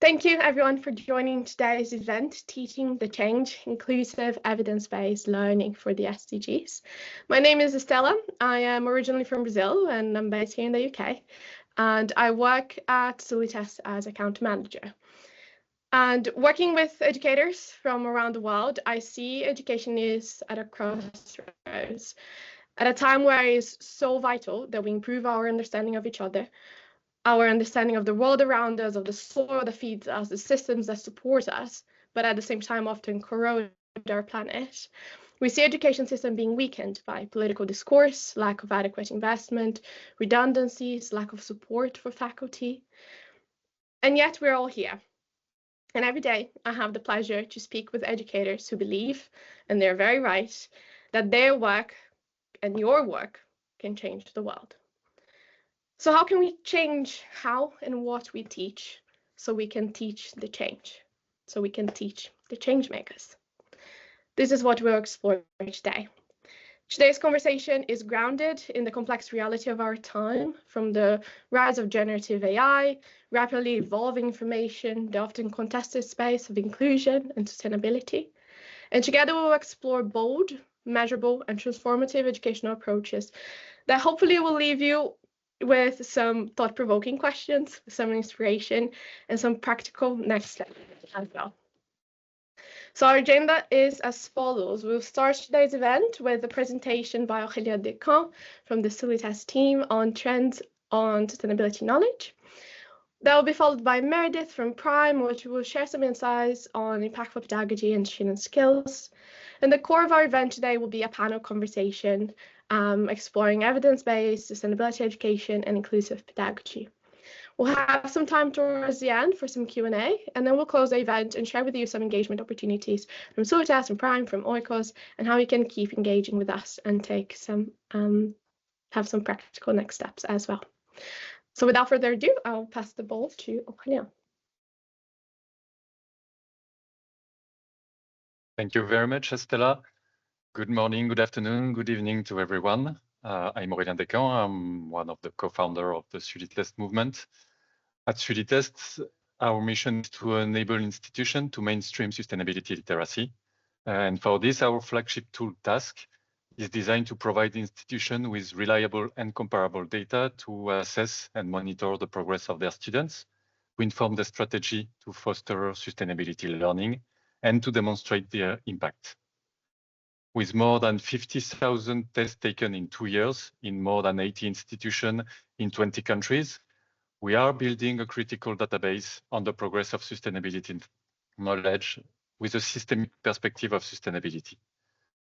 Thank you everyone for joining today's event, Teaching the Change, Inclusive Evidence-Based Learning for the SDGs. My name is Estella. I am originally from Brazil and I'm based here in the UK. And I work at Sulitest as account manager. And working with educators from around the world, I see education is at a crossroads, at a time where it is so vital that we improve our understanding of each other, our understanding of the world around us, of the soil that feeds us, the systems that support us, but at the same time often corrode our planet. We see education system being weakened by political discourse, lack of adequate investment, redundancies, lack of support for faculty. And yet we're all here. And every day I have the pleasure to speak with educators who believe, and they're very right, that their work and your work can change the world. So how can we change how and what we teach so we can teach the change, so we can teach the change makers? This is what we'll explore today. Today's conversation is grounded in the complex reality of our time, from the rise of generative AI, rapidly evolving information, the often contested space of inclusion and sustainability. And together we'll explore bold, measurable, and transformative educational approaches that hopefully will leave you with some thought-provoking questions, some inspiration, and some practical next steps as well. So our agenda is as follows. We'll start today's event with a presentation by Aurélia Descamps from the Sulitest team on trends on sustainability knowledge. That will be followed by Meredith from Prime, which will share some insights on impactful pedagogy and student skills. And the core of our event today will be a panel conversation exploring evidence-based sustainability education and inclusive pedagogy. We'll have some time towards the end for some Q&A, and then we'll close the event and share with you some engagement opportunities from Sulitest, from Prime, from Oikos, and how you can keep engaging with us and take some have some practical next steps as well. So without further ado, I'll pass the ball to Aurélia. Thank you very much, Estella. Good morning, good afternoon, good evening to everyone. I'm Aurélien Descamps. I'm one of the co-founders of the Sulitest movement. At Sulitest, our mission is to enable institutions to mainstream sustainability literacy. And for this, our flagship tool task is designed to provide institutions with reliable and comparable data to assess and monitor the progress of their students, to inform the strategy to foster sustainability learning, and to demonstrate their impact. With more than 50,000 tests taken in 2 years in more than 80 institutions in 20 countries, we are building a critical database on the progress of sustainability knowledge with a systemic perspective of sustainability.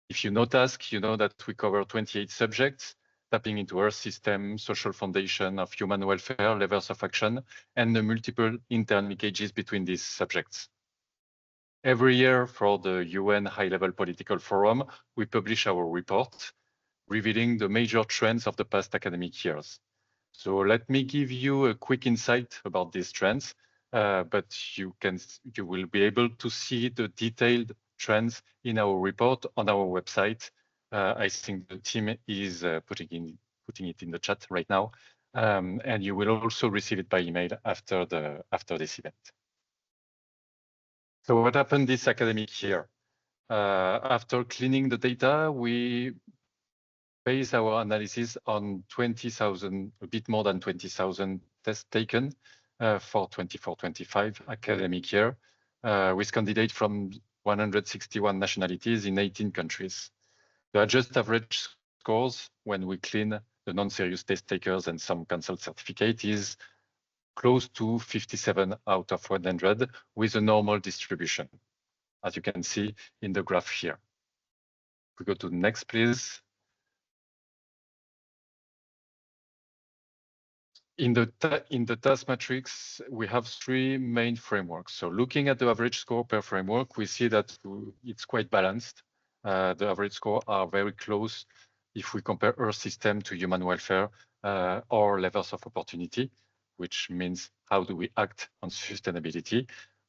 If you know task, you know that we cover 28 subjects, tapping into Earth system, social foundation of human welfare, levels of action, and the multiple interlinkages between these subjects. Every year for the UN High-Level Political Forum, we publish our report, revealing the major trends of the past academic years. So let me give you a quick insight about these trends, but you will be able to see the detailed trends in our report on our website. I think the team is putting it in the chat right now, and you will also receive it by email after this event. So what happened this academic year? After cleaning the data, we base our analysis on 20,000, a bit more than 20,000 tests taken for 24-25 academic year, with candidates from 161 nationalities in 18 countries. The adjusted average scores when we clean the non-serious test takers and some cancelled certificate is close to 57 out of 100 with a normal distribution, as you can see in the graph here. If we go to the next, please. In the task matrix, we have 3 main frameworks. So looking at the average score per framework, we see that it's quite balanced. The average score are very close if we compare Earth system to human welfare or levels of opportunity, which means how do we act on sustainability.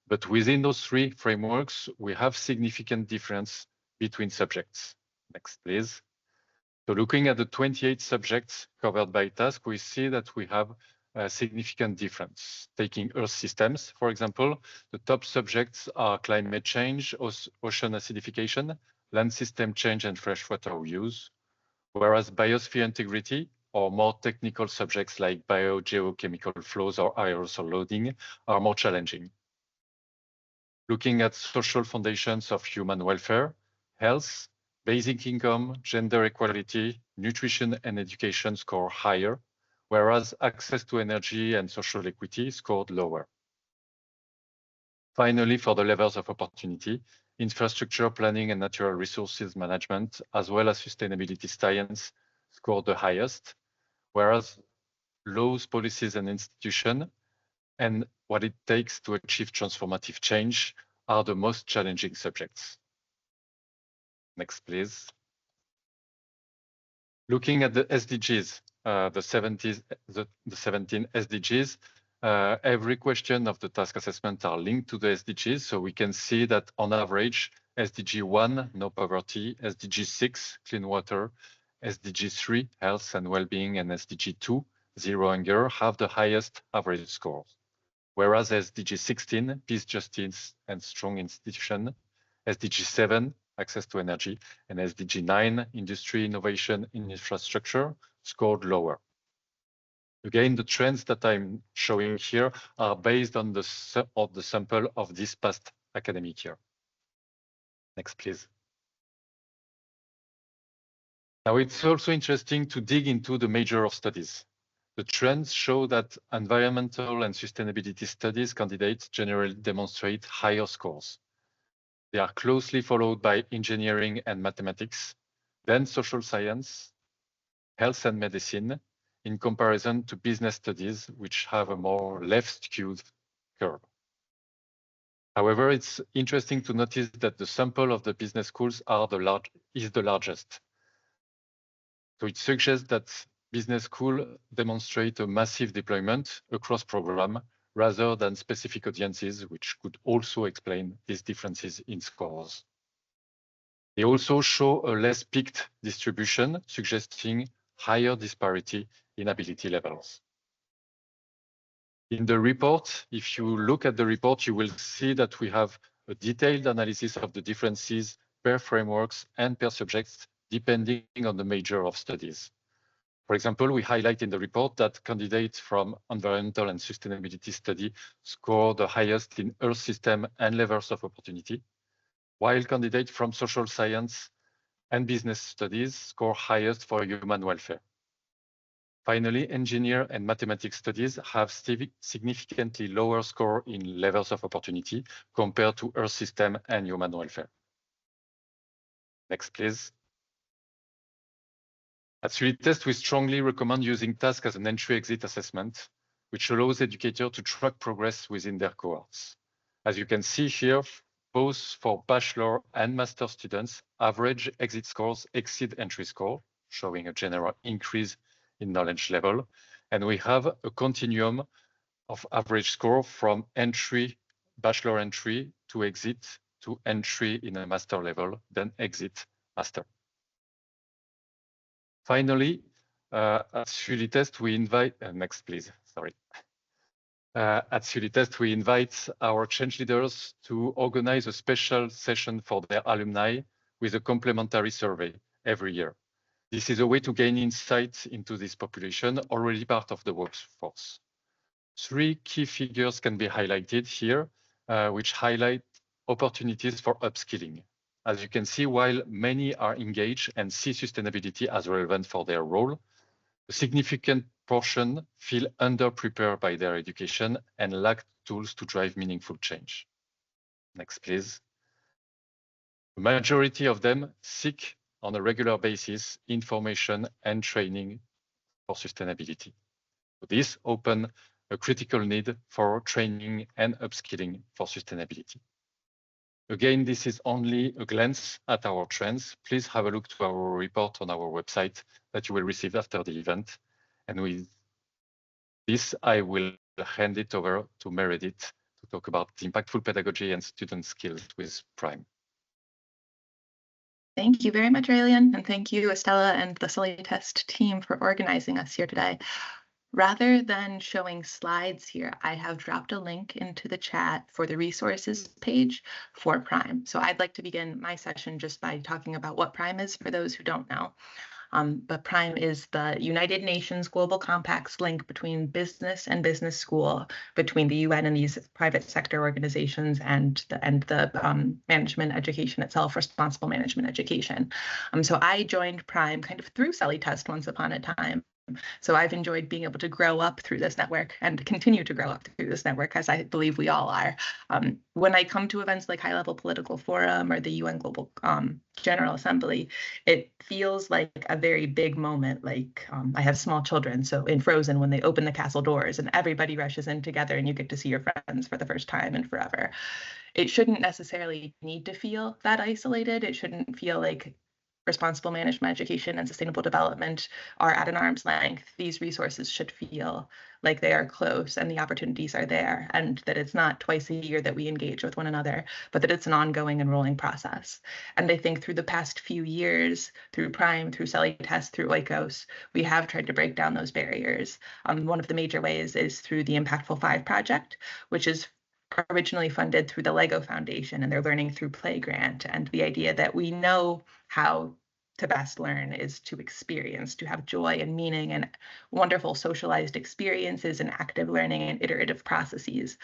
But within those 3 frameworks, we have significant difference between subjects. Next, please. So looking at the 28 subjects covered by task, we see that we have a significant difference. Taking Earth systems, for example, the top subjects are climate change, ocean acidification, land system change, and freshwater use, whereas biosphere integrity or more technical subjects like biogeochemical flows or aerosol loading are more challenging. Looking at social foundations of human welfare, health, basic income, gender equality, nutrition and education score higher, whereas access to energy and social equity scored lower. Finally, for the levels of opportunity, infrastructure planning and natural resources management, as well as sustainability science, scored the highest, whereas laws, policies, and institutions, and what it takes to achieve transformative change are the most challenging subjects. Next, please. Looking at the SDGs, the 17 SDGs, every question of the task assessment are linked to the SDGs. So we can see that on average, SDG 1, no poverty, SDG 6, clean water, SDG 3, health and well-being, and SDG 2, zero hunger, have the highest average scores. Whereas SDG 16, peace, justice, and strong institution, SDG 7, access to energy, and SDG 9, industry, innovation, in infrastructure, scored lower. Again, the trends that I'm showing here are based on the sample of this past academic year. Next, please. Now, it's also interesting to dig into the major of studies. The trends show that environmental and sustainability studies candidates generally demonstrate higher scores. They are closely followed by engineering and mathematics, then social science, health and medicine, in comparison to business studies, which have a more left-skewed curve. However, it's interesting to notice that the sample of the business schools is the largest. So it suggests that business schools demonstrate a massive deployment across program rather than specific audiences, which could also explain these differences in scores. They also show a less peaked distribution, suggesting higher disparity in ability levels. In the report, if you look at the report, you will see that we have a detailed analysis of the differences per frameworks and per subjects, depending on the major of studies. For example, we highlight in the report that candidates from environmental and sustainability study score the highest in Earth system and levels of opportunity, while candidates from social science and business studies score highest for human welfare. Finally, engineer and mathematics studies have significantly lower score in levels of opportunity compared to Earth system and human welfare. Next, please. At Sulitest, we strongly recommend using task as an entry-exit assessment, which allows educators to track progress within their cohorts. As you can see here, both for bachelor and master students, average exit scores exceed entry score, showing a general increase in knowledge level. And we have a continuum of average score from entry, bachelor entry to exit to entry in a master level, then exit master. Finally, at Sulitest, we invite, next please, sorry. At Sulitest, we invite our change leaders to organize a special session for their alumni with a complementary survey every year. This is a way to gain insight into this population already part of the workforce. 3 key figures can be highlighted here, which highlight opportunities for upskilling. As you can see, while many are engaged and see sustainability as relevant for their role, a significant portion feel underprepared by their education and lack tools to drive meaningful change. Next, please. The majority of them seek on a regular basis information and training for sustainability. This opens a critical need for training and upskilling for sustainability. Again, this is only a glance at our trends. Please have a look to our report on our website that you will receive after the event. And with this, I will hand it over to Meredith to talk about the impactful pedagogy and student skills with Prime. Thank you very much, Aurélien, and thank you, Estella and the Sulitest team for organizing us here today. Rather than showing slides here, I have dropped a link into the chat for the resources page for PRIME. So I'd like to begin my session just by talking about what PRIME is for those who don't know. But PRIME is the United Nations Global Compact's link between business and business school, between the UN and these private sector organizations and the management education itself, responsible management education. So I joined PRIME kind of through Sulitest once upon a time. So I've enjoyed being able to grow up through this network and continue to grow up through this network, as I believe we all are. When I come to events like High Level Political Forum or the UN Global General Assembly, it feels like a very big moment. Like I have small children, so in Frozen, when they open the castle doors and everybody rushes in together and you get to see your friends for the first time in forever. It shouldn't necessarily need to feel that isolated. It shouldn't feel like responsible management education and sustainable development are at an arm's length. These resources should feel like they are close and the opportunities are there, and that it's not twice a year that we engage with one another, but that it's an ongoing and rolling process. And I think through the past few years, through PRIME, through Sulitest, through Oikos, we have tried to break down those barriers. One of the major ways is through the Impactful 5 project, which is originally funded through the Lego Foundation and their Learning Through Play grant, and the idea that we know how to best learn is to experience, to have joy and meaning and wonderful socialized experiences and active learning and iterative processes.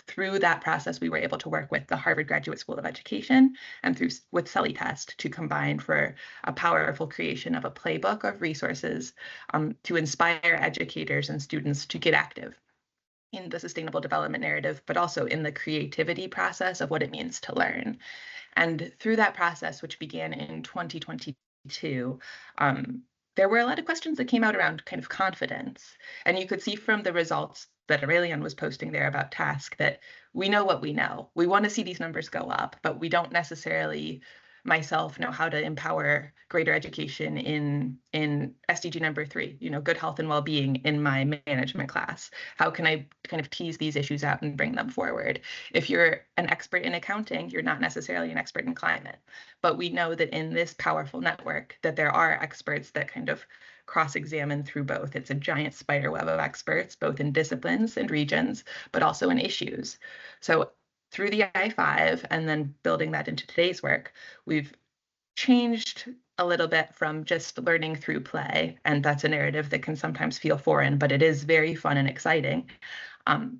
Through that process, we were able to work with the Harvard Graduate School of Education and with Sulitest to combine for a powerful creation of a playbook of resources to inspire educators and students to get active in the sustainable development narrative, but also in the creativity process of what it means to learn. And through that process, which began in 2022, there were a lot of questions that came out around kind of confidence. And you could see from the results that Aurelian was posting there about task that we know what we know. We want to see these numbers go up, but we don't necessarily myself know how to empower greater education in SDG number 3, good health and well-being in my management class. How can I kind of tease these issues out and bring them forward? If you're an expert in accounting, you're not necessarily an expert in climate. But we know that in this powerful network that there are experts that kind of cross-examine through both. It's a giant spider web of experts, both in disciplines and regions, but also in issues. So through the I5 and then building that into today's work, we've changed a little bit from just learning through play, and that's a narrative that can sometimes feel foreign, but it is very fun and exciting,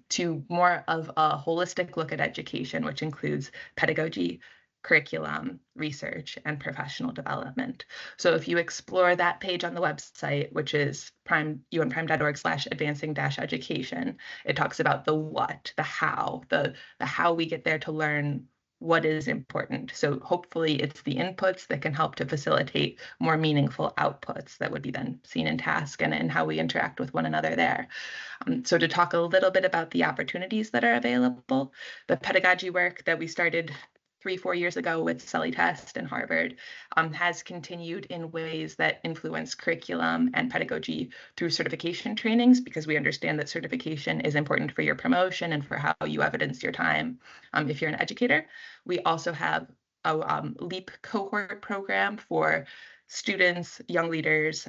to more of a holistic look at education, which includes pedagogy, curriculum, research, and professional development. So if you explore that page on the website, which is unprime.org/advancing-education, it talks about the what, the how we get there to learn what is important. So hopefully it's the inputs that can help to facilitate more meaningful outputs that would be then seen in task and how we interact with one another there. So to talk a little bit about the opportunities that are available, the pedagogy work that we started 3-4 years ago with Sulitest and Harvard has continued in ways that influence curriculum and pedagogy through certification trainings, because we understand that certification is important for your promotion and for how you evidence your time if you're an educator. We also have a LEAP cohort program for students, young leaders,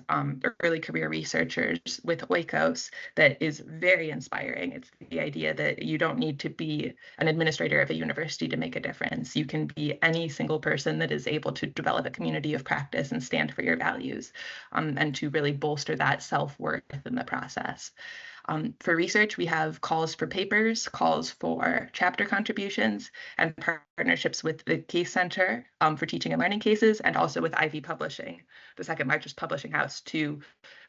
early career researchers with Oikos that is very inspiring. It's the idea that you don't need to be an administrator of a university to make a difference. You can be any single person that is able to develop a community of practice and stand for your values, and to really bolster that self-worth in the process. For research, we have calls for papers, calls for chapter contributions, and partnerships with the Case Center for teaching and learning cases, and also with Ivy Publishing, the second largest publishing house, to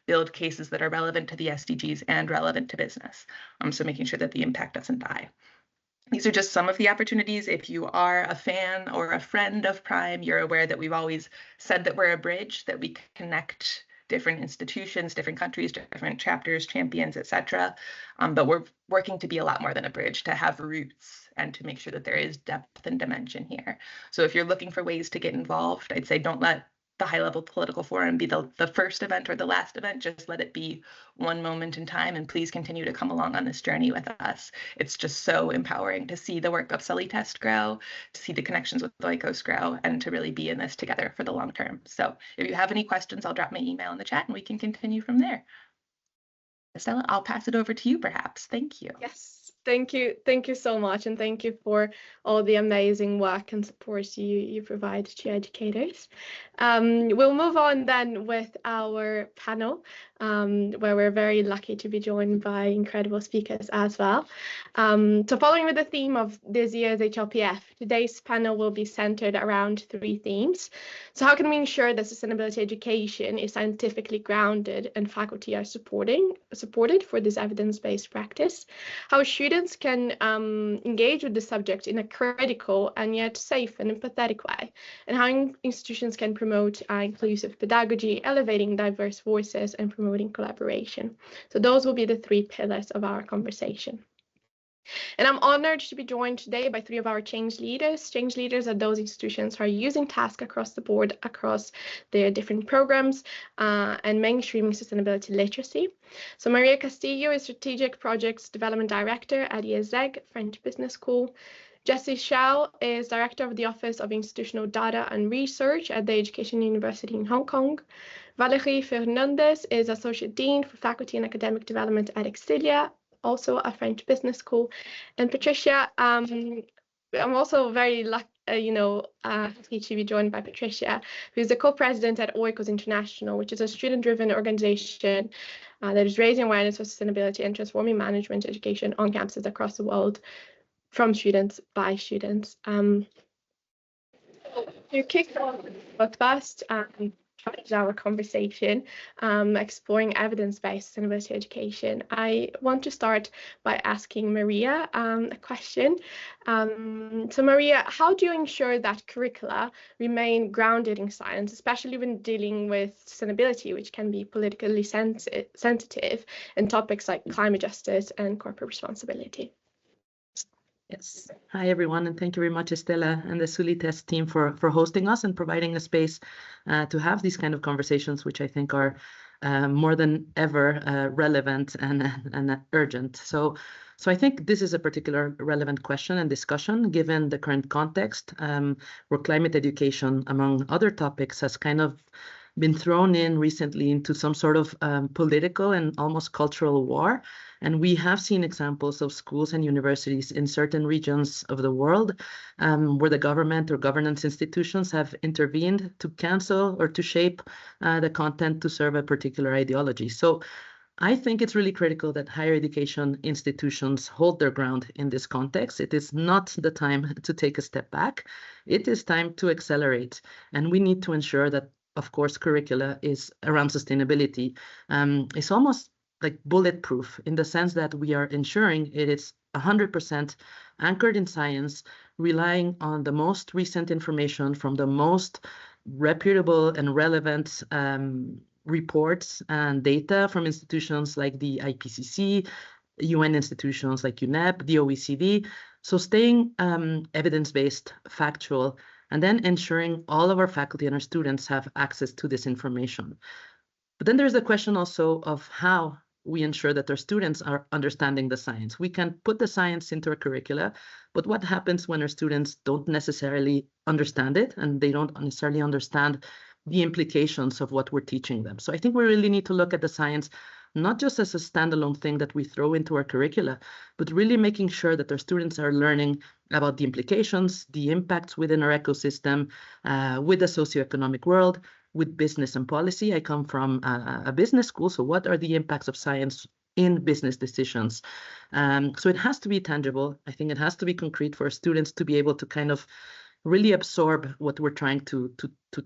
build cases that are relevant to the SDGs and relevant to business. So making sure that the impact doesn't die. These are just some of the opportunities. If you are a fan or a friend of PRIME, you're aware that we've always said that we're a bridge, that we connect different institutions, different countries, different chapters, champions, etc. But we're working to be a lot more than a bridge, to have roots and to make sure that there is depth and dimension here. So if you're looking for ways to get involved, I'd say don't let the High Level Political Forum be the first event or the last event. Just let it be one moment in time, and please continue to come along on this journey with us. It's just so empowering to see the work of Sulitest grow, to see the connections with Oikos grow, and to really be in this together for the long term. So if you have any questions, I'll drop my email in the chat and we can continue from there. Estella, I'll pass it over to you perhaps. Thank you. Yes. Thank you. Thank you so much. And thank you for all the amazing work and support you provide to educators. We'll move on then with our panel, where we're very lucky to be joined by incredible speakers as well. So following with the theme of this year's HLPF, today's panel will be centered around 3 themes. So how can we ensure that sustainability education is scientifically grounded and faculty are supported for this evidence-based practice? How students can engage with the subject in a critical and yet safe and empathetic way, and how institutions can promote inclusive pedagogy, elevating diverse voices and promoting collaboration. So those will be the 3 pillars of our conversation. And I'm honored to be joined today by 3 of our change leaders. Change leaders are those institutions who are using task across the board, across their different programs, and mainstreaming sustainability literacy. So Maria Castillo is Strategic Projects Development Director at IESEG, French Business School. Jessie Shao is Director of the Office of Institutional Data and Research at the Education University in Hong Kong. Valerie Fernandez is Associate Dean for Faculty and Academic Development at Exilia, also a French business school. And Patricia, I'm also very lucky, happy to be joined by Patricia, who's the co-president at Oikos International, which is a student-driven organization that is raising awareness of sustainability and transforming management education on campuses across the world from students by students. To kick off first, our conversation, exploring evidence-based sustainability education, I want to start by asking Maria a question. So Maria, how do you ensure that curricula remain grounded in science, especially when dealing with sustainability, which can be politically sensitive, and topics like climate justice and corporate responsibility? Yes. Hi, everyone, and thank you very much, Estella and the Sulitest team for hosting us and providing a space to have these kind of conversations, which I think are more than ever relevant and urgent. So I think this is a particular relevant question and discussion given the current context where climate education, among other topics, has kind of been thrown in recently into some sort of political and almost cultural war. And we have seen examples of schools and universities in certain regions of the world where the government or governance institutions have intervened to cancel or to shape the content to serve a particular ideology. So I think it's really critical that higher education institutions hold their ground in this context. It is not the time to take a step back. It is time to accelerate. And we need to ensure that, of course, curricula is around sustainability. It's almost like bulletproof in the sense that we are ensuring it is 100% anchored in science, relying on the most recent information from the most reputable and relevant reports and data from institutions like the IPCC, UN institutions like UNEP, the OECD. So staying evidence-based, factual, and then ensuring all of our faculty and our students have access to this information. But then there's the question also of how we ensure that our students are understanding the science. We can put the science into our curricula, but what happens when our students don't necessarily understand it and they don't necessarily understand the implications of what we're teaching them? So I think we really need to look at the science not just as a standalone thing that we throw into our curricula, but really making sure that our students are learning about the implications, the impacts within our ecosystem, with the socioeconomic world, with business and policy. I come from a business school, so what are the impacts of science in business decisions? So it has to be tangible. I think it has to be concrete for students to be able to kind of really absorb what we're trying to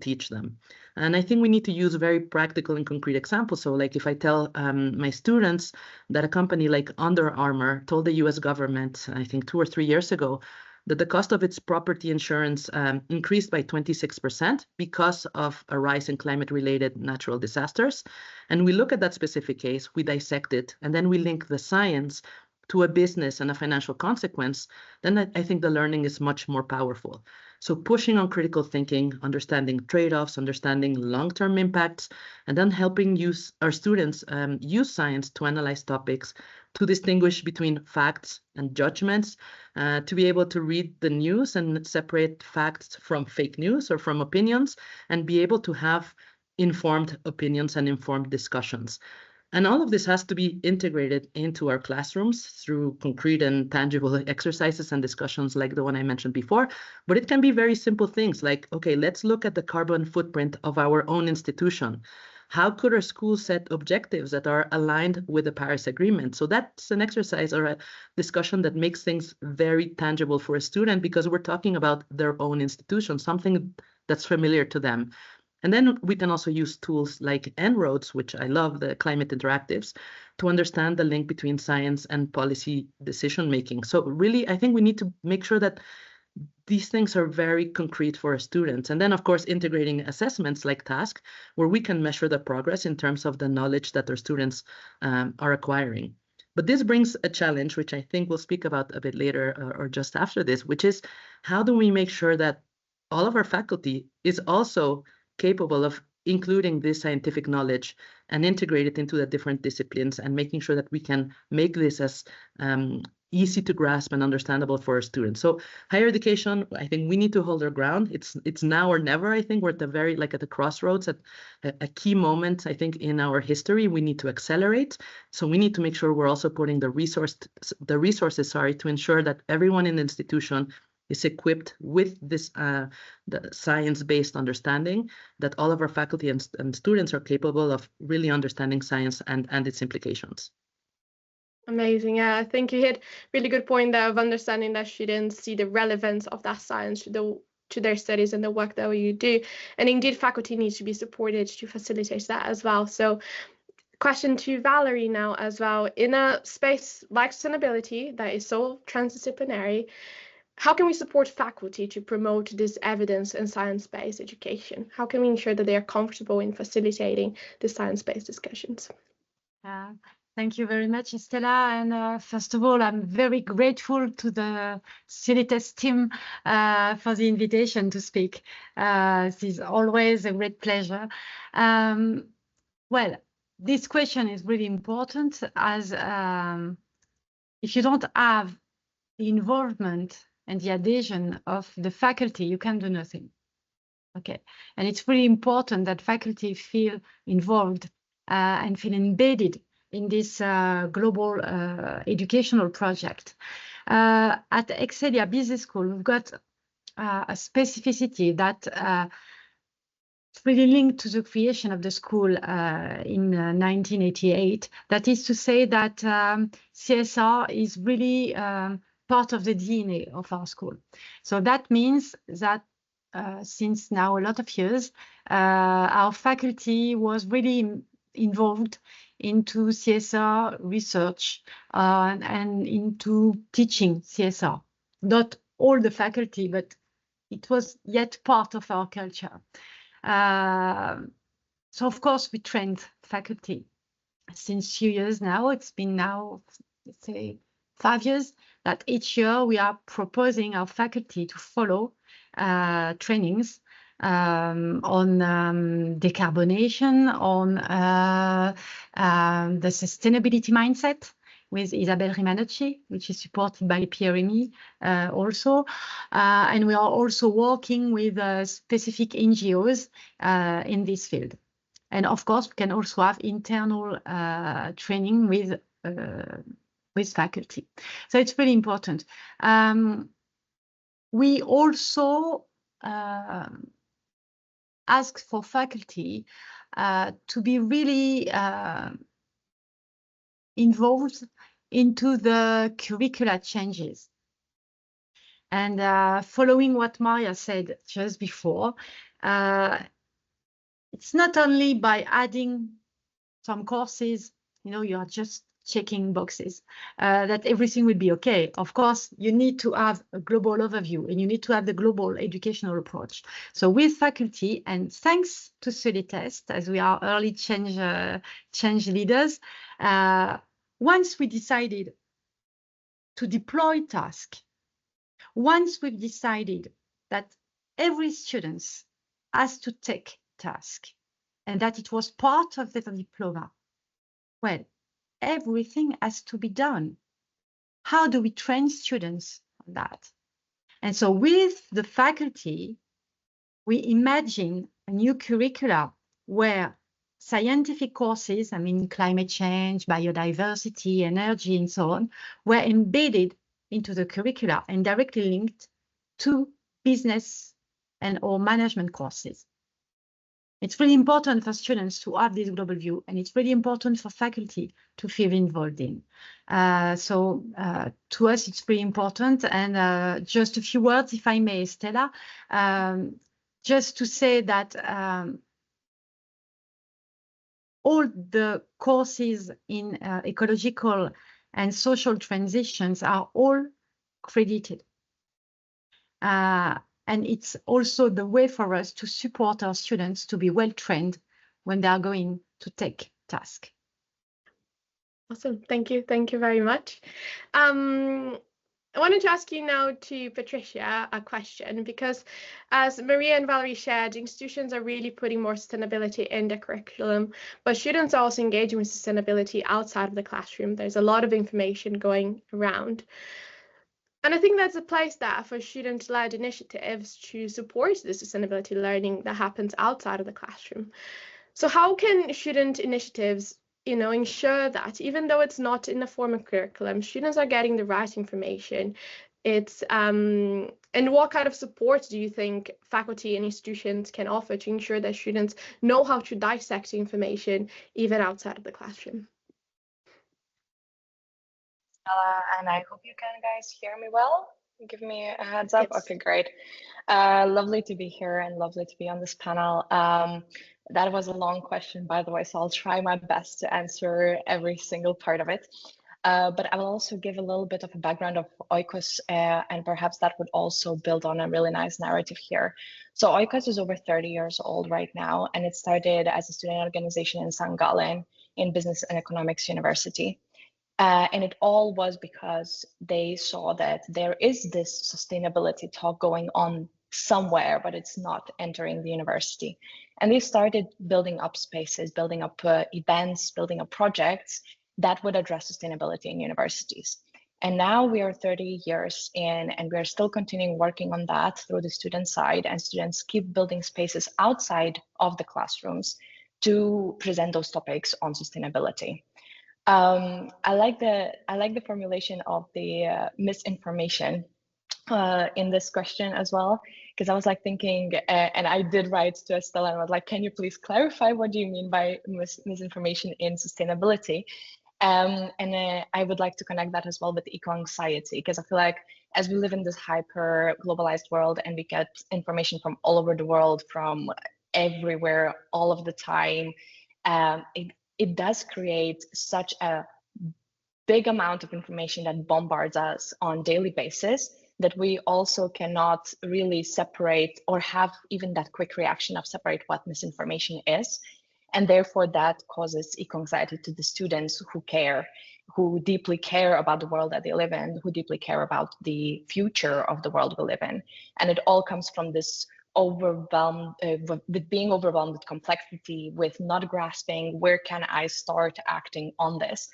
teach them. And I think we need to use very practical and concrete examples. So like if I tell my students that a company like Under Armour told the US government, I think 2 or 3 years ago, that the cost of its property insurance increased by 26% because of a rise in climate-related natural disasters. And we look at that specific case, we dissect it, and then we link the science to a business and a financial consequence, then I think the learning is much more powerful. So pushing on critical thinking, understanding trade-offs, understanding long-term impacts, and then helping our students use science to analyze topics, to distinguish between facts and judgments, to be able to read the news and separate facts from fake news or from opinions, and be able to have informed opinions and informed discussions. And all of this has to be integrated into our classrooms through concrete and tangible exercises and discussions like the one I mentioned before. But it can be very simple things like, okay, let's look at the carbon footprint of our own institution. How could our school set objectives that are aligned with the Paris Agreement? So that's an exercise or a discussion that makes things very tangible for a student because we're talking about their own institution, something that's familiar to them. And then we can also use tools like En-ROADS, which I love, the climate interactives, to understand the link between science and policy decision-making. So really, I think we need to make sure that these things are very concrete for our students. And then, of course, integrating assessments like task, where we can measure the progress in terms of the knowledge that our students are acquiring. But this brings a challenge, which I think we'll speak about a bit later or just after this, which is how do we make sure that all of our faculty is also capable of including this scientific knowledge and integrate it into the different disciplines and making sure that we can make this as easy to grasp and understandable for our students. So higher education, I think we need to hold our ground. It's now or never. I think we're at the very, like at the crossroads, at a key moment, I think, in our history. We need to accelerate. So we need to make sure we're also putting the resources, to ensure that everyone in the institution is equipped with this the science-based understanding, that all of our faculty and students are capable of really understanding science and its implications. Amazing. Yeah, I think you hit really good point there of understanding that students see the relevance of that science to their studies and the work that you do. And indeed, faculty needs to be supported to facilitate that as well. So question to Valerie now as well. In a space like sustainability that is so transdisciplinary, how can we support faculty to promote this evidence and science-based education? How can we ensure that they are comfortable in facilitating the science-based discussions? Thank you very much, Estella. And first of all, I'm very grateful to the Sulitest team for the invitation to speak. This is always a great pleasure. Well, this question is really important as if you don't have the involvement and the adhesion of the faculty, you can do nothing. Okay, and it's really important that faculty feel involved and feel embedded in this global educational project. At Excelia Business School, we've got a specificity that really linked to the creation of the school in 1988. That is to say that CSR is really part of the DNA of our school. So that means that since now a lot of years, our faculty was really involved into CSR research and into teaching CSR. Not all the faculty, but it was yet part of our culture. So of course we trained faculty since few years now. It's been now, let's say, 5 years that each year we are proposing our faculty to follow trainings on decarbonation, on the sustainability mindset with Isabelle Rimanocci, which is supported by PRME also. And we are also working with specific NGOs in this field. And of course, we can also have internal training with faculty. So it's really important. We also ask for faculty to be really involved into the curricula changes. And following what Maria said just before, it's not only by adding some courses, you are just checking boxes, that everything will be okay. Of course, you need to have a global overview and you need to have the global educational approach. So with faculty, and thanks to Sulitest, as we are early change leaders, once we decided to deploy task, once we've decided that every student has to take task and that it was part of the diploma, well, everything has to be done. How do we train students on that? And so with the faculty, we imagine a new curricula where scientific courses, I mean climate change, biodiversity, energy, and so on, were embedded into the curricula and directly linked to business and or management courses. It's really important for students to have this global view, and it's really important for faculty to feel involved in. So to us, it's pretty important. And just a few words, if I may, Stella, just to say that all the courses in ecological and social transitions are all credited. And it's also the way for us to support our students to be well trained when they are going to take tasks. Awesome, thank you very much. I wanted to ask you now to Patricia a question, because as Maria and Valerie shared, institutions are really putting more sustainability in the curriculum, but students are also engaging with sustainability outside of the classroom. There's a lot of information going around. And I think there's a place there for student-led initiatives to support the sustainability learning that happens outside of the classroom. So how can student initiatives, ensure that even though it's not in the formal curriculum, students are getting the right information? And what kind of support do you think faculty and institutions can offer to ensure that students know how to dissect information even outside of the classroom? And I hope you can guys hear me well. Give me a heads up. Yes. Okay, great. Lovely to be here and lovely to be on this panel. That was a long question, by the way, so I'll try my best to answer every single part of it. But I will also give a little bit of a background of Oikos, and perhaps that would also build on a really nice narrative here. So Oikos is over 30 years old right now, and it started as a student organization in St. Gallen in Business and Economics University. And it all was because they saw that there is this sustainability talk going on somewhere, but it's not entering the university. And they started building up spaces, building up events, building up projects that would address sustainability in universities. And now we are 30 years in, and we're still continuing working on that through the student side, and students keep building spaces outside of the classrooms to present those topics on sustainability. I like the formulation of the misinformation in this question as well, because I was like thinking, and I did write to Estella and I was like, can you please clarify what do you mean by misinformation in sustainability? And I would like to connect that as well with eco-anxiety, because I feel like as we live in this hyper globalized world and we get information from all over the world, from everywhere, all of the time, it does create such a big amount of information that bombards us on a daily basis that we also cannot really separate or have even that quick reaction of separate what misinformation is. And therefore that causes eco-anxiety to the students who care, who deeply care about the world that they live in, who deeply care about the future of the world we live in. And it all comes from this overwhelmed with being overwhelmed with complexity, with not grasping where can I start acting on this.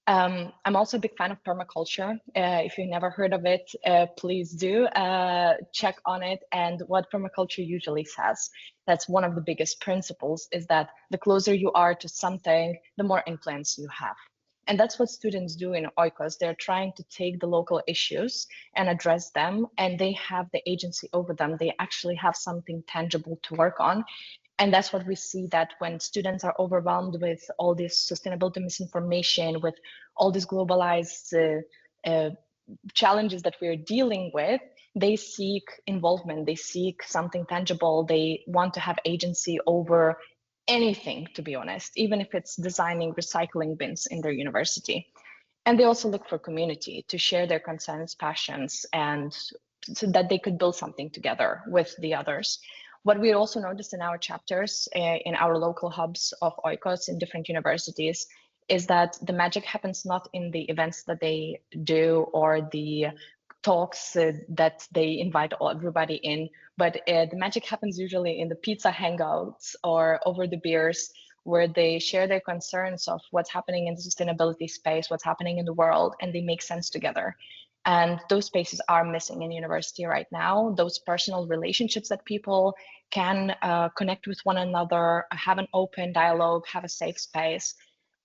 I'm also a big fan of permaculture. If you've never heard of it, please do check on it. And what permaculture usually says, that's one of the biggest principles, is that the closer you are to something, the more influence you have. And that's what students do in Oikos. They're trying to take the local issues and address them, and they have the agency over them. They actually have something tangible to work on. And that's what we see, that when students are overwhelmed with all this sustainability misinformation, with all these globalized challenges that we're dealing with, they seek involvement, they seek something tangible, they want to have agency over anything, to be honest, even if it's designing recycling bins in their university. And they also look for community to share their concerns, passions, and so that they could build something together with the others. What we also noticed in our chapters, in our local hubs of Oikos in different universities, is that the magic happens not in the events that they do or the talks that they invite everybody in, but the magic happens usually in the pizza hangouts or over the beers, where they share their concerns of what's happening in the sustainability space, what's happening in the world, and they make sense together. And those spaces are missing in university right now. Those personal relationships that people can connect with one another, have an open dialogue, have a safe space.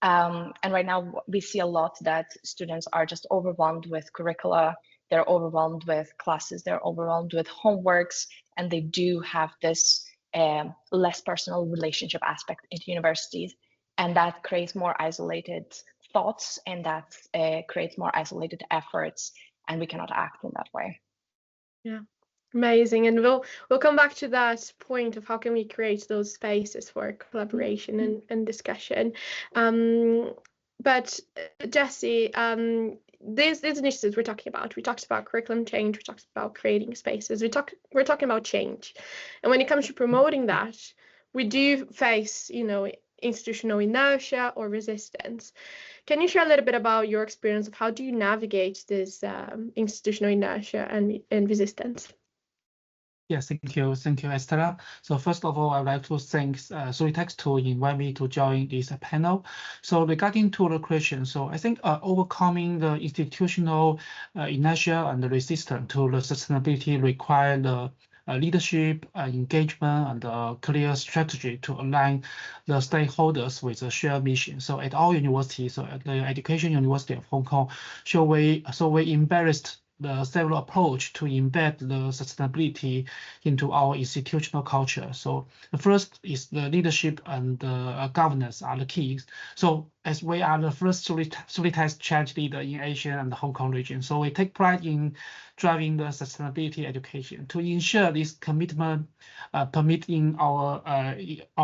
And right now we see a lot that students are just overwhelmed with curricula, they're overwhelmed with classes, they're overwhelmed with homeworks, and they do have this less personal relationship aspect into universities. And that creates more isolated thoughts, and that creates more isolated efforts, and we cannot act in that way. Yeah, amazing. And we'll come back to that point of how can we create those spaces for collaboration and discussion. But Jessie, these initiatives we talked about curriculum change, we talked about creating spaces, we're talking about change. And when it comes to promoting that, we do face, institutional inertia or resistance. Can you share a little bit about your experience of how do you navigate this institutional inertia and resistance? Yes, thank you, Estella. So first of all, I'd like to thank Sulitest to invite me to join this panel. So regarding to the question, so I think overcoming the institutional inertia and the resistance to the sustainability require the leadership, engagement, and a clear strategy to align the stakeholders with a shared mission. So at our university, so at the Education University of Hong Kong, we embraced the several approach to embed the sustainability into our institutional culture. So the first is the leadership and governance are the keys. So as we are the first Sulitest charge leader in Asia and the Hong Kong region, so we take pride in driving the sustainability education to ensure this commitment permitting our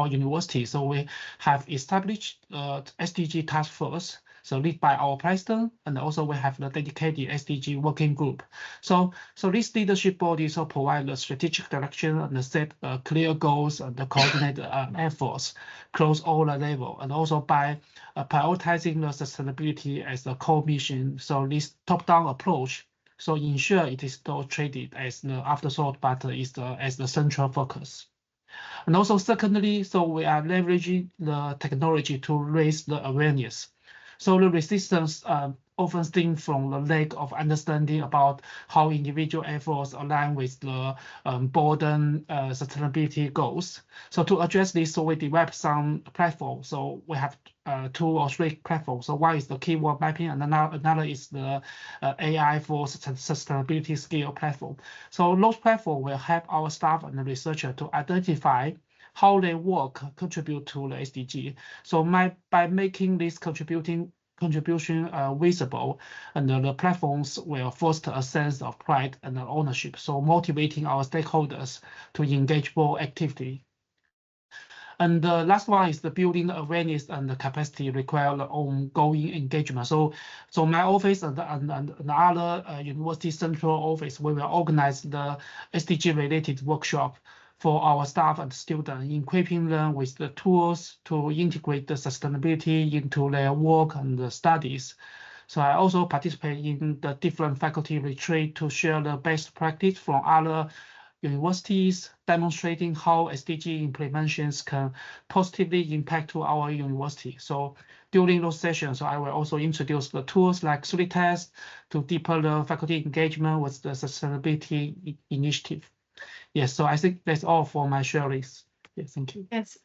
university. So we have established SDG task force, so led by our president, and also we have the dedicated SDG working group. So this leadership body so provide the strategic direction and set clear goals and the coordinated efforts across all the level, and also by prioritizing the sustainability as a core mission. So this top-down approach so ensure it is not treated as the afterthought, but is as the central focus. And also secondly, so we are leveraging the technology to raise the awareness. So the resistance often stems from the lack of understanding about how individual efforts align with the broader sustainability goals. So to address this, so we developed some platforms. So we have 2 or 3 platforms. So one is the keyword mapping, and another is the AI for sustainability skill platform. So those platforms will help our staff and the researcher to identify how their work contribute to the SDG. So by making this contribution visible, and the platforms will foster a sense of pride and ownership, so motivating our stakeholders to engage more actively. And the last one is the building awareness and the capacity require the ongoing engagement. So my office and the other university central office, we will organize the SDG related workshop for our staff and students, equipping them with the tools to integrate the sustainability into their work and the studies. So I also participate in the different faculty retreat to share the best practice from other universities, demonstrating how SDG implementations can positively impact to our university. So during those sessions, I will also introduce the tools like Sulitest to deepen the faculty engagement with the sustainability initiative. Yes, so I think that's all for my sharings. Yes, thank you. Yes.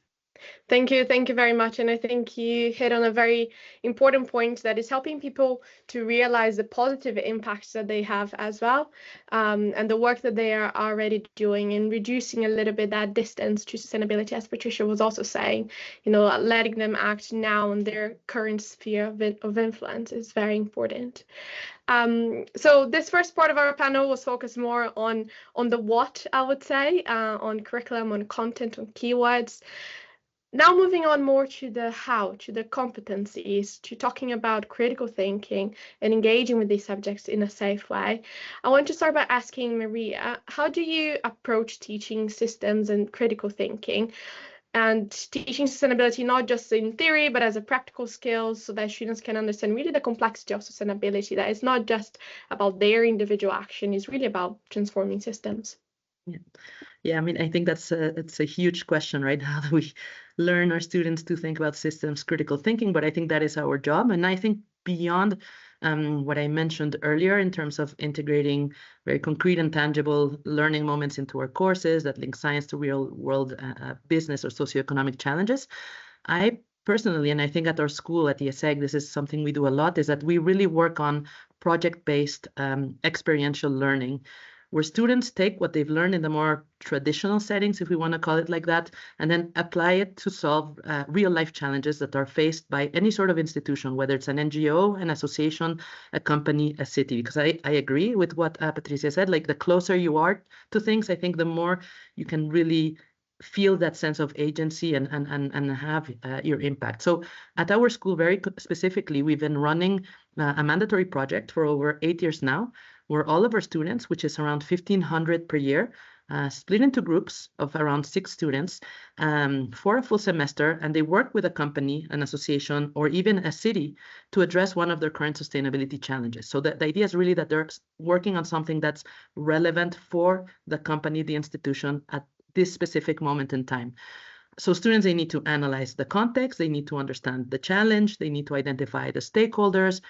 Thank you very much. And I think you hit on a very important point that is helping people to realize the positive impacts that they have as well, and the work that they are already doing in reducing a little bit that distance to sustainability, as Patricia was also saying, letting them act now in their current sphere of influence is very important. So this first part of our panel was focused more on the what, I would say, on curriculum, on content, on keywords. Now moving on more to the how, to the competencies, to talking about critical thinking and engaging with these subjects in a safe way. I want to start by asking Maria, how do you approach teaching systems and critical thinking and teaching sustainability, not just in theory, but as a practical skill, so that students can understand really the complexity of sustainability, that it's not just about their individual action, it's really about transforming systems? Yeah, I mean, I think it's a huge question, right? How do we learn our students to think about systems critical thinking? But I think that is our job. And I think beyond what I mentioned earlier in terms of integrating very concrete and tangible learning moments into our courses that link science to real world business or socioeconomic challenges. I personally, and I think at our school at ESEG, this is something we do a lot, is that we really work on project-based experiential learning, where students take what they've learned in the more traditional settings, if we want to call it like that, and then apply it to solve real-life challenges that are faced by any sort of institution, whether it's an NGO, an association, a company, a city. Because I agree with what Patricia said, like the closer you are to things, I think the more you can really feel that sense of agency and have your impact. So at our school, very specifically, we've been running a mandatory project for over 8 years now, where all of our students, which is around 1,500 per year, split into groups of around 6 students for a full semester, and they work with a company, an association, or even a city to address one of their current sustainability challenges. So the idea is really that they're working on something that's relevant for the company, the institution at this specific moment in time. So students, they need to analyze the context, they need to understand the challenge, they need to identify the stakeholders,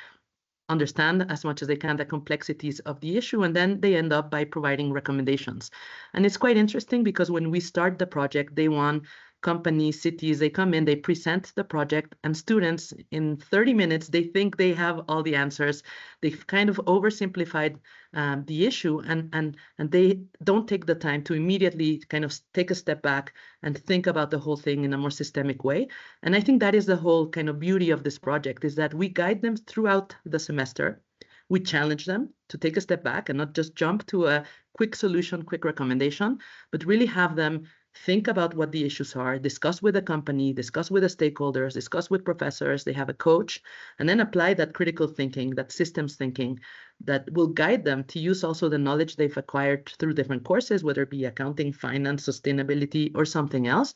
understand as much as they can the complexities of the issue, and then they end up by providing recommendations. And it's quite interesting because when we start the project, day one, companies, cities, they come in, they present the project, and students in 30 minutes, they think they have all the answers. They've kind of oversimplified the issue, and they don't take the time to immediately kind of take a step back and think about the whole thing in a more systemic way. And I think that is the whole kind of beauty of this project, is that we guide them throughout the semester. We challenge them to take a step back and not just jump to a quick solution, quick recommendation, but really have them think about what the issues are, discuss with the company, discuss with the stakeholders, discuss with professors, they have a coach, and then apply that critical thinking, that systems thinking that will guide them to use also the knowledge they've acquired through different courses, whether it be accounting, finance, sustainability, or something else,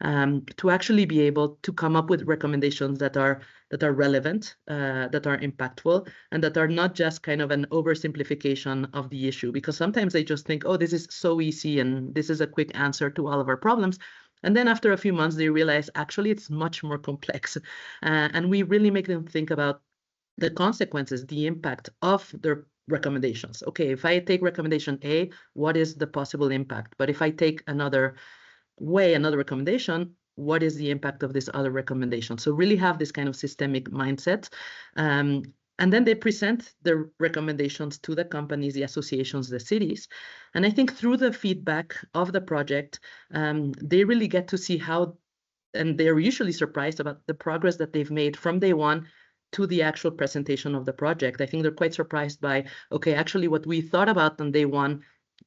to actually be able to come up with recommendations that are relevant, that are impactful, and that are not just kind of an oversimplification of the issue. Because sometimes they just think, oh, this is so easy and this is a quick answer to all of our problems. And then after a few months, they realize actually it's much more complex. And we really make them think about the consequences, the impact of their recommendations. Okay, if I take recommendation A, what is the possible impact? But if I take another recommendation, what is the impact of this other recommendation? So really have this kind of systemic mindset. And then they present their recommendations to the companies, the associations, the cities. And I think through the feedback of the project, they really get to see how, and they're usually surprised about the progress that they've made from day one to the actual presentation of the project. I think they're quite surprised by, okay, actually what we thought about on day one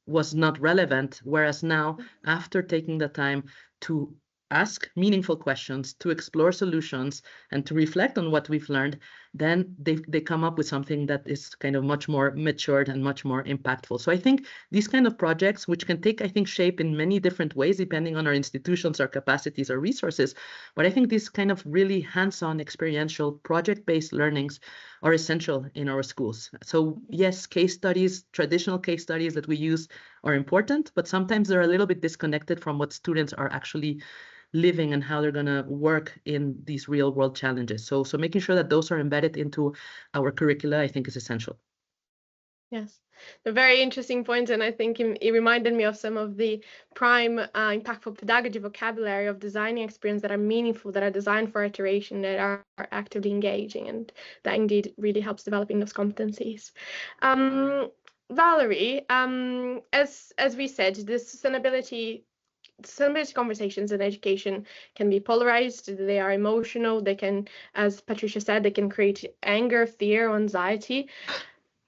was not relevant, whereas now, after taking the time to ask meaningful questions, to explore solutions, and to reflect on what we've learned, then they come up with something that is kind of much more matured and much more impactful. So I think these kind of projects, which can take, I think, shape in many different ways, depending on our institutions, our capacities, our resources, but I think these kind of really hands-on, experiential, project-based learnings are essential in our schools. So yes, case studies, traditional case studies that we use are important, but sometimes they're a little bit disconnected from what students are actually living and how they're going to work in these real world challenges. So making sure that those are embedded into our curricula, I think, is essential. Yes, a very interesting point, and I think it reminded me of some of the prime impactful pedagogy vocabulary of designing experience that are meaningful, that are designed for iteration, that are actively engaging, and that indeed really helps developing those competencies. Valerie, as we said, this sustainability conversations in education can be polarized, they are emotional, they can, as Patricia said, they can create anger, fear, anxiety.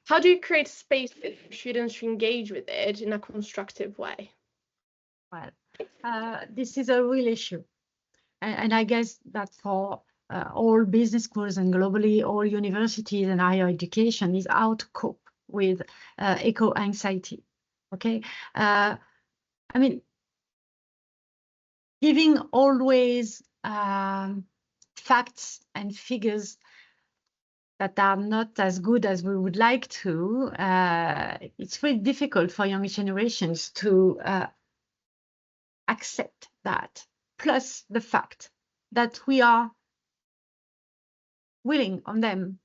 How do you create space for students to engage with it in a constructive way? Well, this is a real issue. And I guess that for all business schools and globally all universities and higher education is how to cope with eco-anxiety, okay? I mean, giving always facts and figures that are not as good as we would like to, it's very difficult for younger generations to accept that. Plus the fact that we are willing on them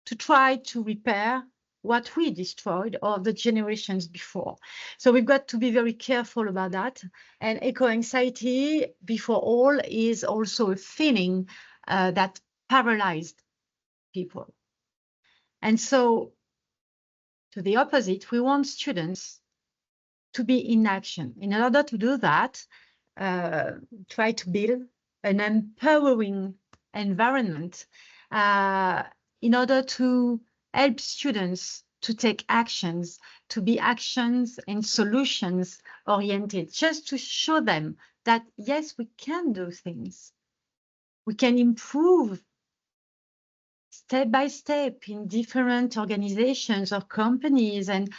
to try to repair what we destroyed or the generations before. So we've got to be very careful about that. And eco-anxiety, before all, is also a feeling that paralyzed people. And so, to the opposite, we want students to be in action. In order to do that, try to build an empowering environment in order to help students to take actions, to be actions and solutions oriented, just to show them that, yes, we can do things. We can improve step by step in different organizations or companies, and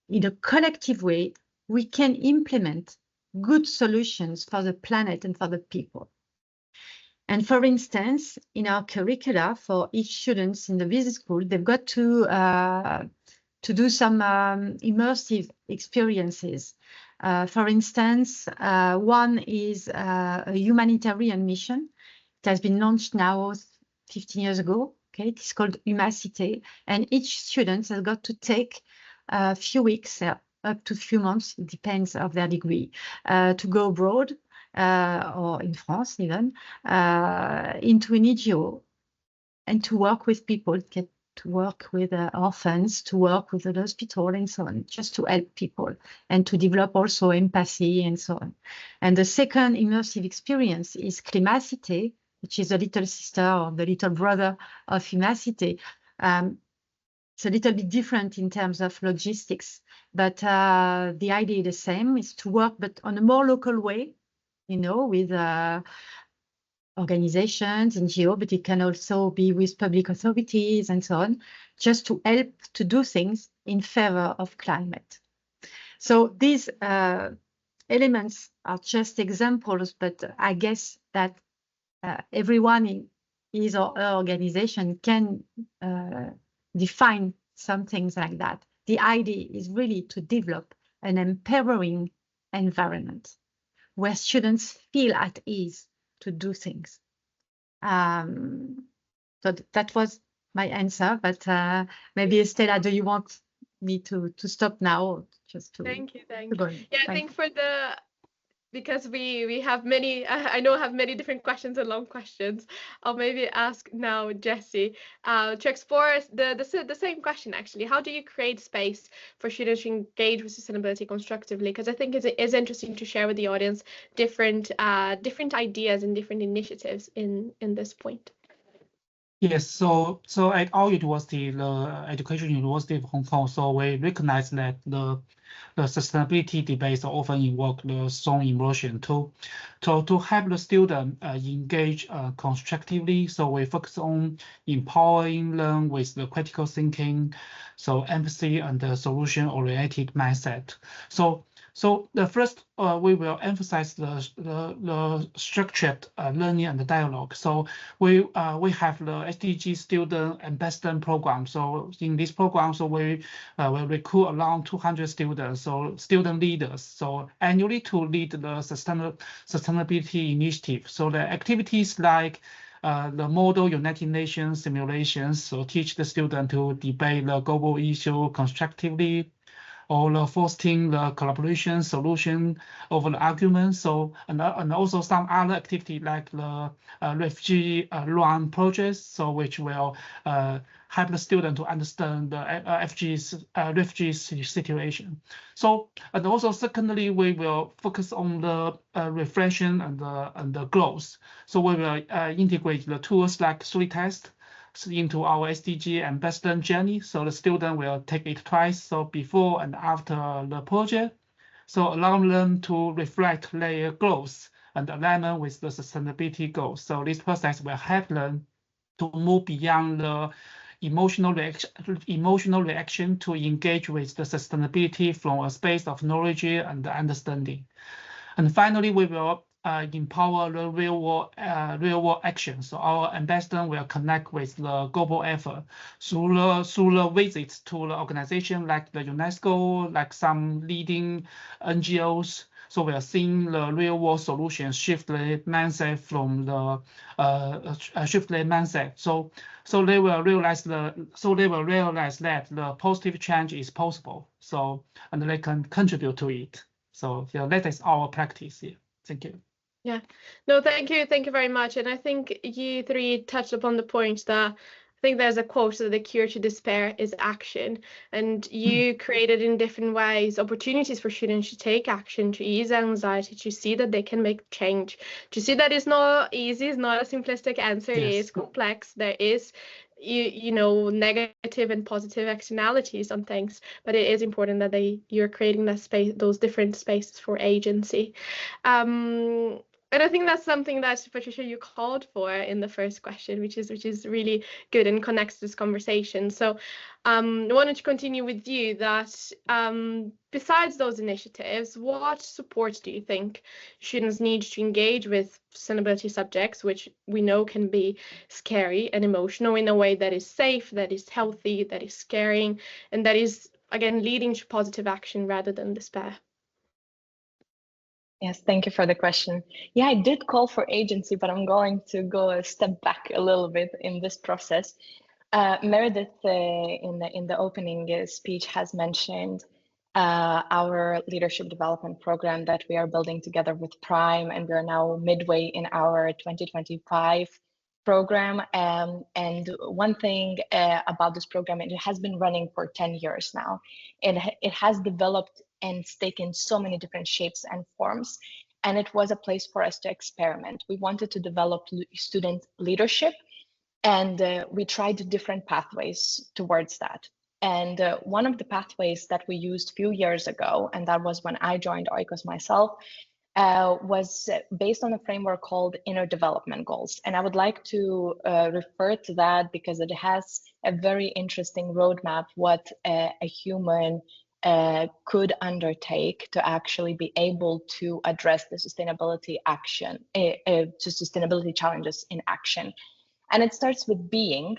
in a collective way, we can implement good solutions for the planet and for the people. And for instance, in our curricula for each student in the business school, they've got to do some immersive experiences. For instance, one is a humanitarian mission. It has been launched now 15 years ago. Okay, it's called Humacité, and each student has got to take a few weeks, up to a few months, it depends of their degree, to go abroad or in France even, into an NGO and to work with people, get to work with orphans, to work with the hospital and so on, just to help people and to develop also empathy and so on. And the second immersive experience is Climacité, which is the little sister or the little brother of Humacité. It's a little bit different in terms of logistics, but the idea is the same, is to work, but on a more local way, you know, with organizations, NGO, but it can also be with public authorities and so on, just to help to do things in favor of climate. So these elements are just examples, but I guess that everyone in his or her organization can define some things like that. The idea is really to develop an empowering environment where students feel at ease to do things. So that was my answer, but maybe Estella, do you want me to stop now? Or just to Thank you. Yeah, I think for the, because we have many, I know have many different questions and long questions, I'll maybe ask now Jessie to explore the same question actually. How do you create space for students to engage with sustainability constructively? Because I think it is interesting to share with the audience different ideas and different initiatives in this point. Yes, so at our university, the Education University of Hong Kong, so we recognize that the sustainability debates often invoke the strong emotion to help the student engage constructively. So we focus on empowering them with the critical thinking, so empathy and the solution-oriented mindset. So the first, we will emphasize the structured learning and the dialogue. So we have the SDG student ambassador program. So in this program, so we will recruit around 200 students, so student leaders, so annually to lead the sustainability initiative. So the activities like the model United Nations simulations, so teach the student to debate the global issue constructively, or fostering the collaboration solution over the argument. So and also some other activity like the refugee run projects, so which will help the student to understand the refugee situation. So and also secondly, we will focus on the reflection and the growth. So we will integrate the tools like Sulitest into our SDG ambassador journey. So the student will take it twice, so before and after the project. So allow them to reflect their growth and alignment with the sustainability goals. So this process will help them to move beyond the emotional reaction to engage with the sustainability from a space of knowledge and understanding. And finally, we will empower the real world action. So our ambassador will connect with the global effort through the visits to the organization like the UNESCO, like some leading NGOs, So we are seeing the real world solutions shift the mindset from the shift the mindset. So they will realize that the positive change is possible. So and they can contribute to it. So yeah, that is our practice here. Thank you. Yeah, no, thank you very much. And I think you three touched upon the point that I think there's a quote that the cure to despair is action. And you created in different ways opportunities for students to take action, to ease anxiety, to see that they can make change, to see that it's not easy, it's not a simplistic answer, Yes. it is complex. There is you know, negative and positive externalities on things, but it is important that you're creating that space, those different spaces for agency. And I think that's something that, Patricia, you called for in the first question, which is really good and connects to this conversation. So I wanted to continue with you that besides those initiatives, what support do you think students need to engage with sustainability subjects, which we know can be scary and emotional, in a way that is safe, that is healthy, that is caring, and that is, again, leading to positive action rather than despair? Yes, thank you for the question. Yeah, I did call for agency, but I'm going to go a step back a little bit in this process. Meredith, in the opening speech, has mentioned our leadership development program that we are building together with Prime, and we are now midway in our 2025 program. And one thing about this program, it has been running for 10 years now. It has developed and taken so many different shapes and forms. And it was a place for us to experiment. We wanted to develop student leadership, and we tried different pathways towards that. And one of the pathways that we used a few years ago, and that was when I joined Oikos myself, was based on a framework called Inner Development Goals. And I would like to refer to that because it has a very interesting roadmap, what a human could undertake to actually be able to address the sustainability action, to sustainability challenges in action. And it starts with being,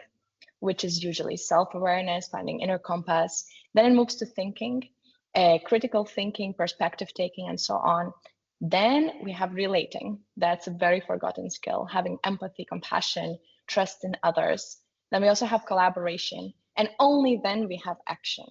which is usually self-awareness, finding inner compass. Then it moves to thinking, critical thinking, perspective taking, and so on. Then we have relating. That's a very forgotten skill, having empathy, compassion, trust in others. Then we also have collaboration, and only then we have action.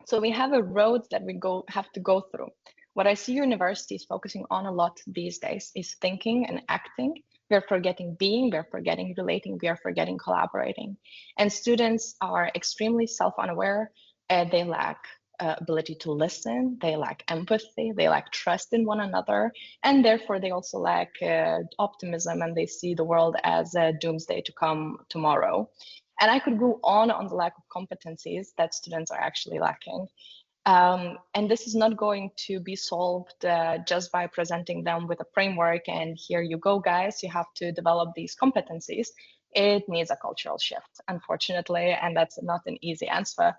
So we have a road that we have to go through. What I see universities focusing on a lot these days is thinking and acting. We are forgetting being, we are forgetting relating, we are forgetting collaborating. And students are extremely self-unaware. They lack ability to listen, they lack empathy, they lack trust in one another, and therefore they also lack optimism, and they see the world as a doomsday to come tomorrow. And I could go on the lack of competencies that students are actually lacking. And this is not going to be solved just by presenting them with a framework and here you go, guys, you have to develop these competencies. It needs a cultural shift, unfortunately, and that's not an easy answer.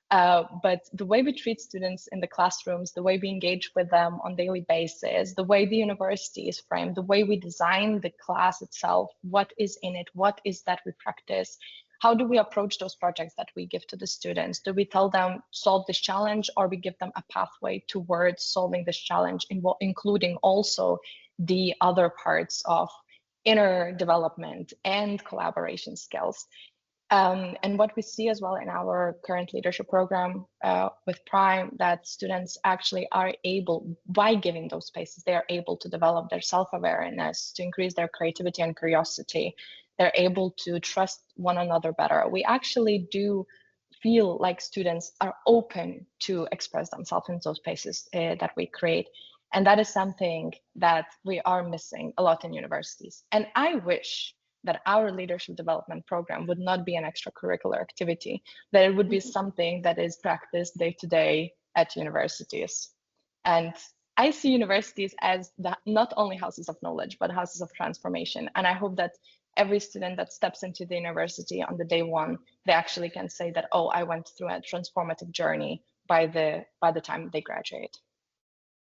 But the way we treat students in the classrooms, the way we engage with them on a daily basis, the way the university is framed, the way we design the class itself, what is in it, what is that we practice, how do we approach those projects that we give to the students? Do we tell them solve this challenge, or we give them a pathway towards solving this challenge, including also the other parts of inner development and collaboration skills? And what we see as well in our current leadership program with Prime, that students actually are able, by giving those spaces, they are able to develop their self-awareness, to increase their creativity and curiosity. They're able to trust one another better. We actually do feel like students are open to express themselves in those spaces that we create. And that is something that we are missing a lot in universities. And I wish that our leadership development program would not be an extracurricular activity, that it would be something that is practiced day to day at universities. And I see universities as not only houses of knowledge, but houses of transformation. And I hope that every student that steps into the university on the day one, they actually can say that, oh, I went through a transformative journey by the time they graduate.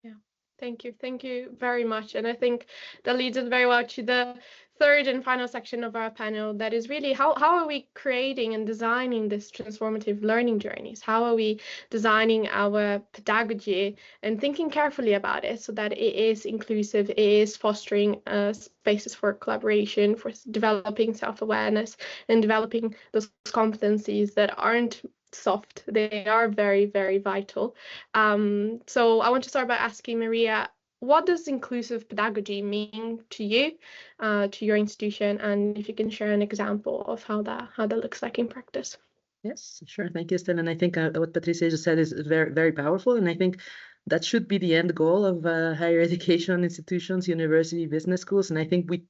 Yeah. Thank you very much. And I think that leads us very well to the third and final section of our panel, that is really how are we creating and designing this transformative learning journeys? How are we designing our pedagogy and thinking carefully about it so that it is inclusive, it is fostering spaces for collaboration, for developing self-awareness and developing those competencies that aren't soft, they are very, very vital. So I want to start by asking Maria, what does inclusive pedagogy mean to you, to your institution, and if you can share an example of how that looks like in practice? Yes, sure. Thank you, Stella. And I think what Patricia just said is very, very powerful. And I think that should be the end goal of higher education institutions, university, business schools. And I think we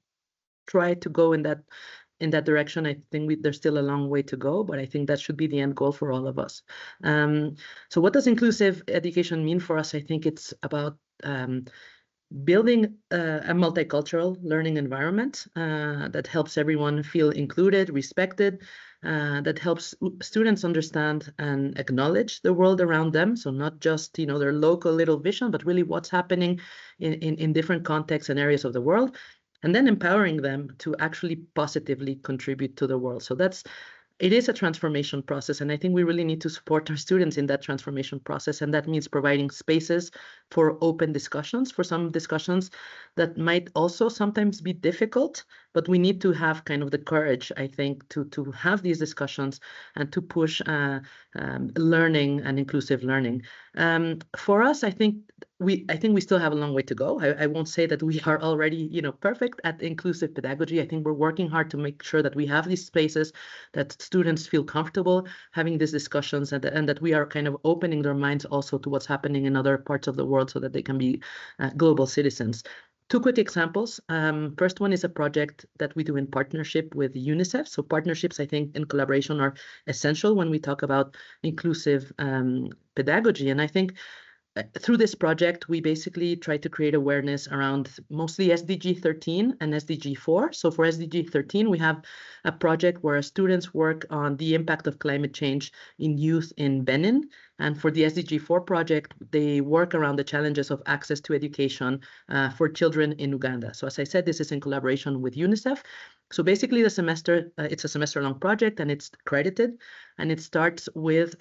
try to go in that direction. I think there's still a long way to go, but I think that should be the end goal for all of us. So what does inclusive education mean for us? I think it's about building a multicultural learning environment that helps everyone feel included, respected, that helps students understand and acknowledge the world around them. So not just, their local little vision, but really what's happening in different contexts and areas of the world, and then empowering them to actually positively contribute to the world. So it is a transformation process, and I think we really need to support our students in that transformation process, and that means providing spaces for open discussions, for some discussions that might also sometimes be difficult, but we need to have kind of the courage, I think, to have these discussions and to push learning and inclusive learning. For us, I think we still have a long way to go. I won't say that we are already, perfect at inclusive pedagogy. I think we're working hard to make sure that we have these spaces, that students feel comfortable having these discussions, and that we are kind of opening their minds also to what's happening in other parts of the world so that they can be global citizens. Two quick examples. First one is a project that we do in partnership with UNICEF. So partnerships, I think, in collaboration are essential when we talk about inclusive pedagogy. And I think through this project, we basically try to create awareness around mostly SDG 13 and SDG 4. So for SDG 13, we have a project where students work on the impact of climate change in youth in Benin. And for the SDG 4 project, they work around the challenges of access to education for children in Uganda. So as I said, this is in collaboration with UNICEF. So basically the semester, it's a semester-long project, and it's credited, and it starts with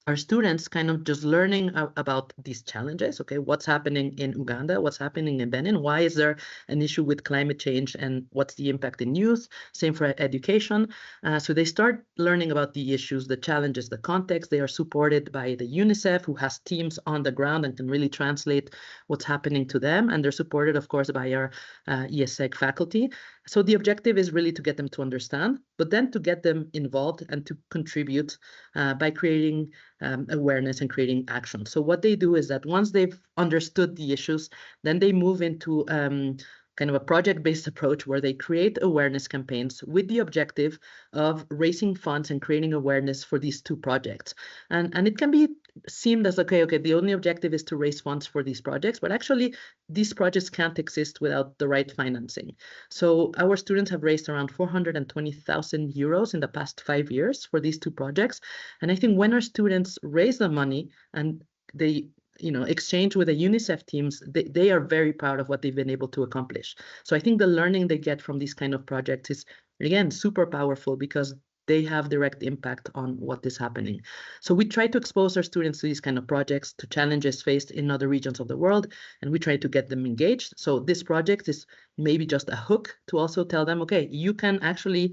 our students kind of just learning about these challenges. Okay, what's happening in Uganda? What's happening in Benin? Why is there an issue with climate change? And what's the impact in youth? Same for education. So they start learning about the issues, the challenges, the context. They are supported by the UNICEF, who has teams on the ground and can really translate what's happening to them. And they're supported, of course, by our ESEG faculty. So the objective is really to get them to understand, but then to get them involved and to contribute by creating awareness and creating action. So what they do is that once they've understood the issues, then they move into kind of a project-based approach where they create awareness campaigns with the objective of raising funds and creating awareness for these two projects. And it can be seen as, okay, the only objective is to raise funds for these projects, but actually these projects can't exist without the right financing. So our students have raised around 420,000 euros in the past 5 years for these two projects. And I think when our students raise the money and they exchange with the UNICEF teams, they are very proud of what they've been able to accomplish. So I think the learning they get from these kind of projects is, again, super powerful because they have direct impact on what is happening. So we try to expose our students to these kind of projects, to challenges faced in other regions of the world, and we try to get them engaged. So this project is maybe just a hook to also tell them, okay, you can actually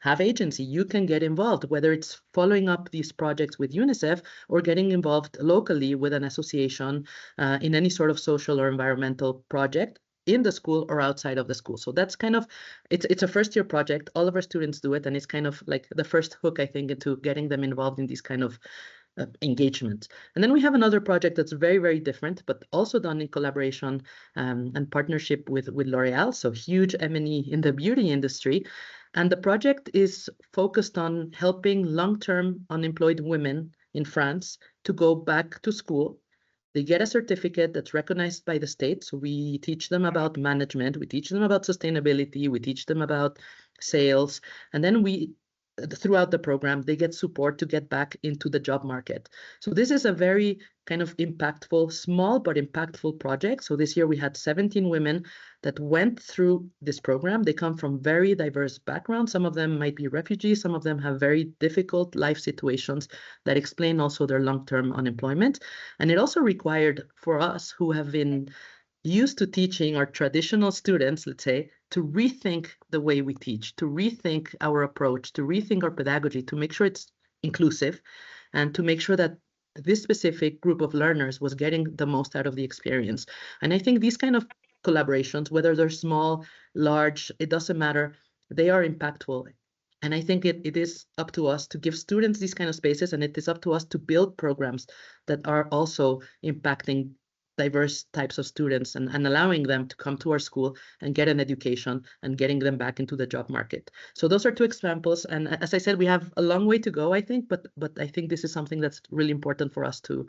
have agency, you can get involved, whether it's following up these projects with UNICEF or getting involved locally with an association in any sort of social or environmental project in the school or outside of the school. So that's kind of, it's a first year project. All of our students do it, and it's kind of like the first hook, I think, into getting them involved in these kind of engagement. And then we have another project that's very, very different, but also done in collaboration and partnership with L'Oreal, so huge M&E in the beauty industry. And the project is focused on helping long-term unemployed women in France to go back to school. They get a certificate that's recognized by the state. So we teach them about management, we teach them about sustainability, we teach them about sales, and then we throughout the program, they get support to get back into the job market. So this is a very kind of impactful, small but impactful project. So this year we had 17 women that went through this program. They come from very diverse backgrounds. Some of them might be refugees. Some of them have very difficult life situations that explain also their long-term unemployment. And it also required for us who have been used to teaching our traditional students, let's say, to rethink the way we teach, to rethink our approach, to rethink our pedagogy, to make sure it's inclusive, and to make sure that this specific group of learners was getting the most out of the experience. And I think these kind of collaborations, whether they're small, large, it doesn't matter, they are impactful. And I think it is up to us to give students these kind of spaces, and it is up to us to build programs that are also impacting diverse types of students and allowing them to come to our school and get an education and getting them back into the job market. So those are two examples. And as I said, we have a long way to go, I think, but I think this is something that's really important for us to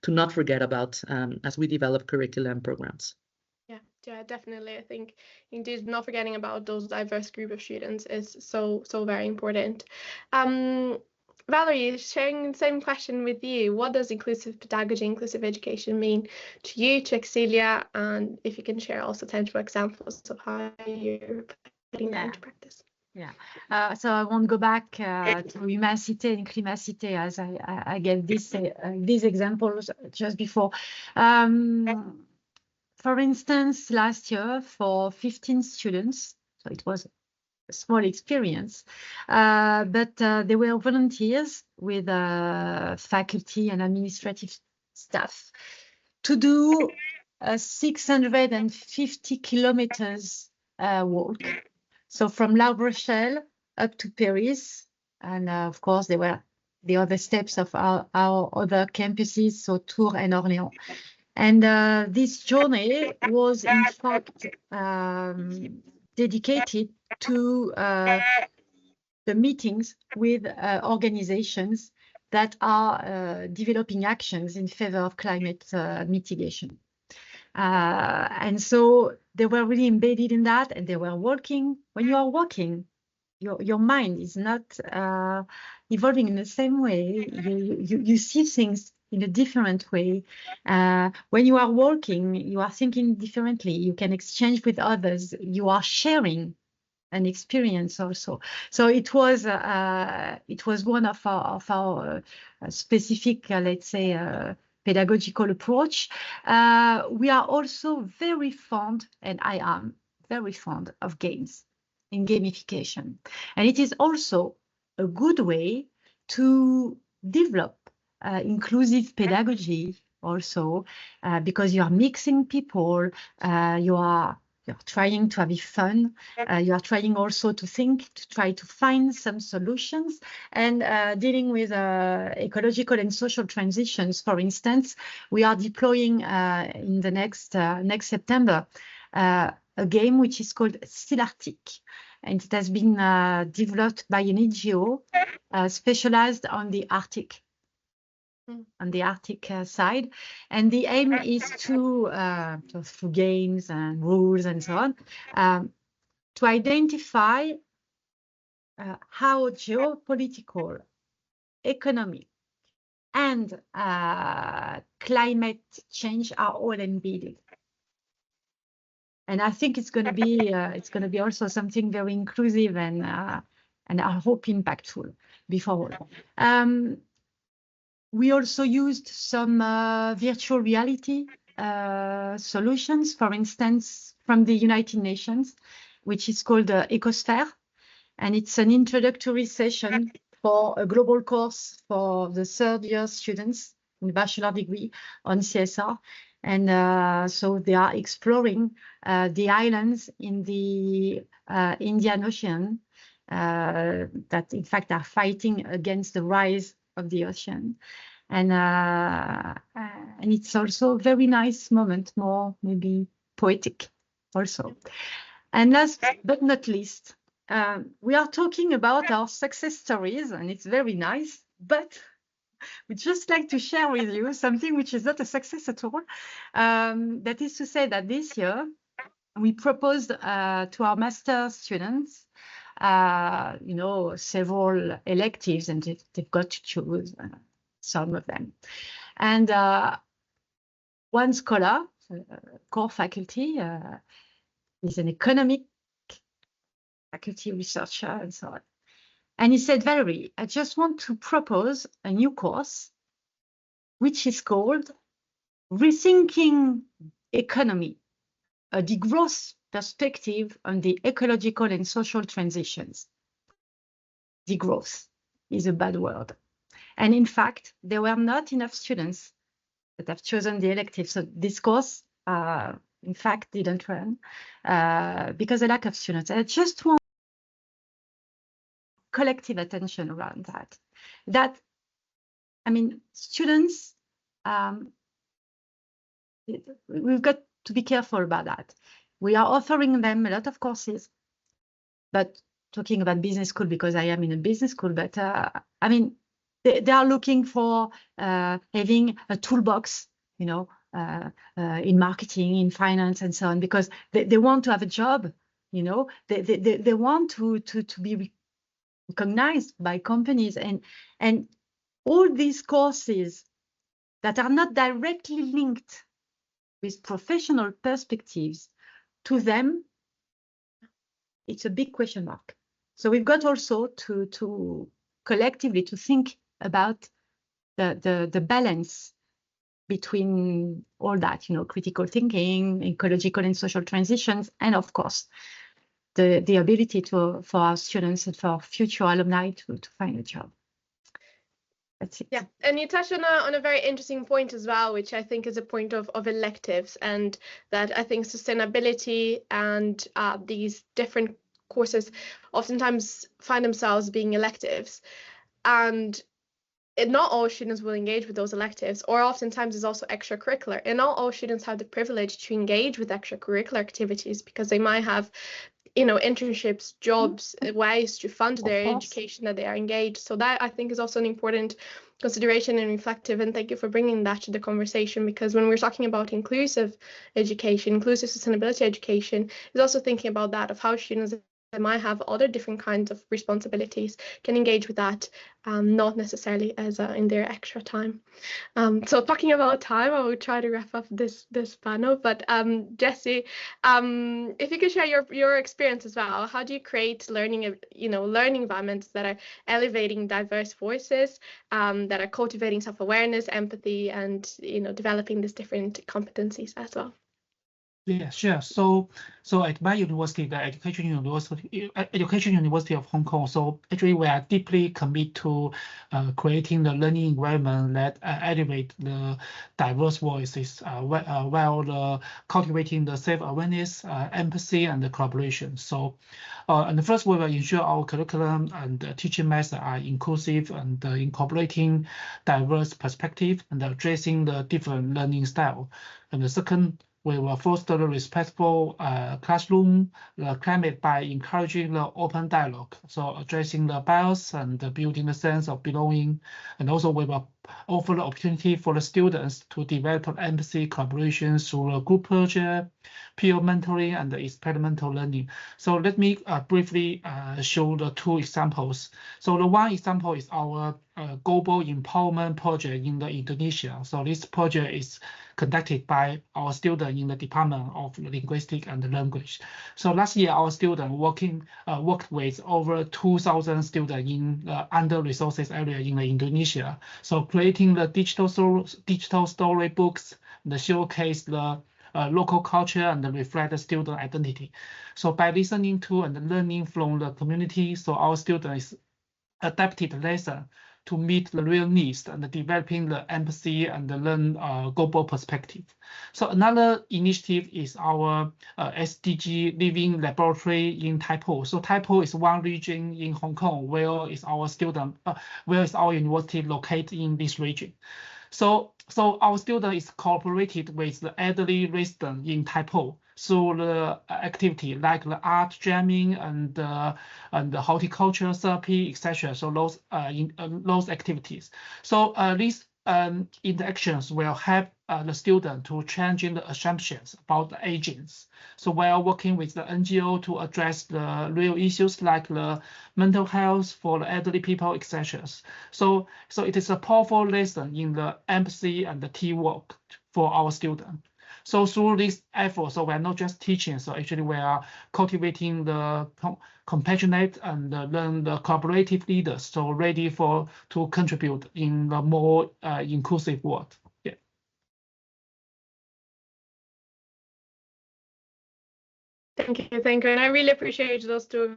not forget about as we develop curriculum programs. Yeah, definitely. I think indeed not forgetting about those diverse group of students is so very important. Valerie, sharing the same question with you. What does inclusive pedagogy, inclusive education mean to you, to Exilia, and if you can share also tangible examples of how you're putting that into practice? Yeah, so I won't go back to Humacité and Climacité as I gave these examples just before. For instance, last year for 15 students, so it was a small experience, but they were volunteers with faculty and administrative staff to do a 650 kilometers walk. So from La Rochelle up to Paris, and of course there were the other steps of our other campuses, so Tours and Orléans. And this journey was in fact dedicated to the meetings with organizations that are developing actions in favor of climate mitigation. And so they were really embedded in that, and they were working. When you are working, your mind is not evolving in the same way. You see things in a different way. When you are working, you are thinking differently. You can exchange with others. You are sharing an experience also. So it was one of our specific, let's say, pedagogical approach. We are also very fond, and I am very fond of games in gamification. And it is also a good way to develop inclusive pedagogy also, because you are mixing people, you're trying to have fun, you are trying also to think, to try to find some solutions, and dealing with ecological and social transitions. For instance, we are deploying in the next September a game which is called Sulitest, and it has been developed by an NGO specialized on the Arctic. On the Arctic side, and the aim is to through games and rules and so on, to identify how geopolitical, economic, and climate change are all embedded. And I think it's going to be also something very inclusive and I hope impactful. Before all. We also used some virtual reality solutions, for instance, from the United Nations, which is called Ecosphere. And it's an introductory session for a global course for the third-year students in bachelor degree on CSR. And so they are exploring the islands in the Indian Ocean that, in fact, are fighting against the rise of the ocean. And it's also a very nice moment, more maybe poetic also. And last but not least, we are talking about our success stories, and it's very nice, but we'd just like to share with you something which is not a success at all. That is to say that this year, we proposed to our master students you know, several electives, and they've got to choose some of them. And one scholar, core faculty, is an economic faculty researcher and so on. And he said, Valerie, I just want to propose a new course, which is called Rethinking Economy, a degrowth perspective on the ecological and social transitions. Degrowth is a bad word. And in fact, there were not enough students that have chosen the elective. So this course, in fact, didn't run because of lack of students. I just want collective attention around that. That, I mean, students, we've got to be careful about that. We are offering them a lot of courses, but talking about business school because I am in a business school, but I mean, they are looking for having a toolbox, you know, in marketing, in finance, and so on, because they want to have a job, you know, they want to be recognized by companies, and all these courses that are not directly linked with professional perspectives, to them, it's a big question mark. So we've got also to collectively to think about the balance between all that, you know, critical thinking, ecological and social transitions, and of course, the ability for our students and for future alumni to find a job. That's it. Yeah, and you touched on a very interesting point as well, which I think is a point of electives, and that I think sustainability and these different courses oftentimes find themselves being electives, and not all students will engage with those electives, or oftentimes is also extracurricular, and not all students have the privilege to engage with extracurricular activities because they might have, you know, internships, jobs, ways to fund their education that they are engaged. So that I think is also an important consideration and reflective, and thank you for bringing that to the conversation, because when we're talking about inclusive education, inclusive sustainability education, is also thinking about that, of how students that might have other different kinds of responsibilities can engage with that, not necessarily as in their extra time. So talking about time, I will try to wrap up this panel. But Jessie, if you could share your experience as well, how do you create learning environments that are elevating diverse voices, that are cultivating self-awareness, empathy, and, you know, developing these different competencies as well? Yeah, sure. So at my university, the Education University of Hong Kong, so actually we are deeply committed to creating the learning environment that elevate the diverse voices while cultivating the self-awareness, empathy, and the collaboration. So, and first we will ensure our curriculum and teaching methods are inclusive and incorporating diverse perspective and addressing the different learning style. And the second, we will foster a respectful classroom climate by encouraging the open dialogue, so addressing the bias and building a sense of belonging. And also we will offer the opportunity for the students to develop empathy, collaboration through a group project, peer mentoring, and experimental learning. So let me briefly show the two examples. So the one example is our global empowerment project in Indonesia. So this project is conducted by our student in the Department of Linguistics and Language. So last year, our student worked with over 2,000 students in the under-resourced area in Indonesia. So creating the digital storybooks, that showcase the local culture and reflect the student identity. So by listening to and learning from the community, so our students adapted lesson to meet the real needs and developing the empathy and learn global perspective. So another initiative is our SDG Living Laboratory in Tai Po. So Tai Po is one region in Hong Kong where is our university located in this region. So our student is cooperated with the elderly resident in Tai Po through the activity like the art jamming and the horticulture therapy, etc. So those activities. So this interactions will help the student to changing the assumptions about the agents. So while working with the NGO to address the real issues like the mental health for the elderly people, etc. So it is a powerful lesson in the empathy and the teamwork for our students. So through this effort, so we're not just teaching, so actually we are cultivating the compassionate and learn the collaborative leaders, so ready to contribute in a more inclusive world. Yeah. Thank you, and I really appreciate those two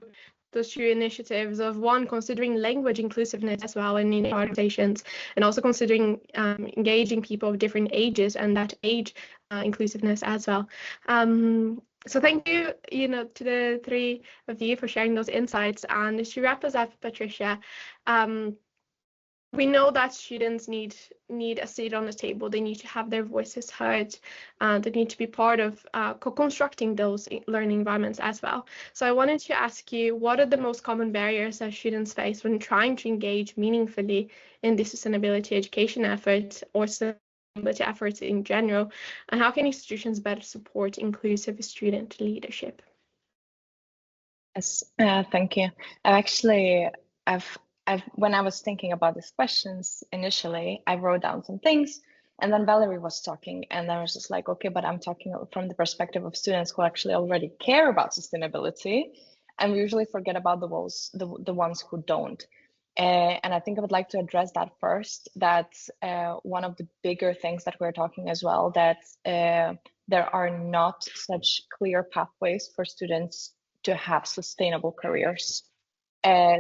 initiatives of one considering language inclusiveness as well in organizations, and also considering engaging people of different ages and that age inclusiveness as well. So thank you, to the three of you for sharing those insights. And to wrap us up, Patricia, we know that students need a seat on the table. They need to have their voices heard. They need to be part of co-constructing those learning environments as well. So I wanted to ask you, what are the most common barriers that students face when trying to engage meaningfully in the sustainability education efforts or sustainability efforts in general? And how can institutions better support inclusive student leadership? Yes, thank you. When I was thinking about these questions initially, I wrote down some things, and then Valerie was talking, and I was just like, okay, but I'm talking from the perspective of students who actually already care about sustainability, and we usually forget about the ones who don't. And I think I would like to address that first. That's one of the bigger things that we're talking as well, that there are not such clear pathways for students to have sustainable careers.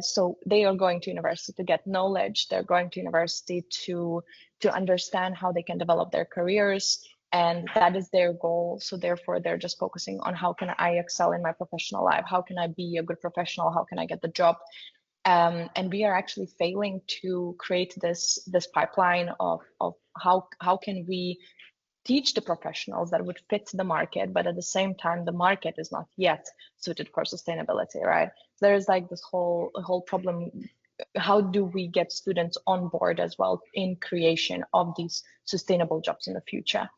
So they are going to university to get knowledge. They're going to university to understand how they can develop their careers, and that is their goal. So therefore, they're just focusing on how can I excel in my professional life? How can I be a good professional? How can I get the job? And we are actually failing to create this pipeline of how can we teach the professionals that would fit the market, but at the same time, the market is not yet suited for sustainability, right? There's like this whole problem. How do we get students on board as well in creation of these sustainable jobs in the future?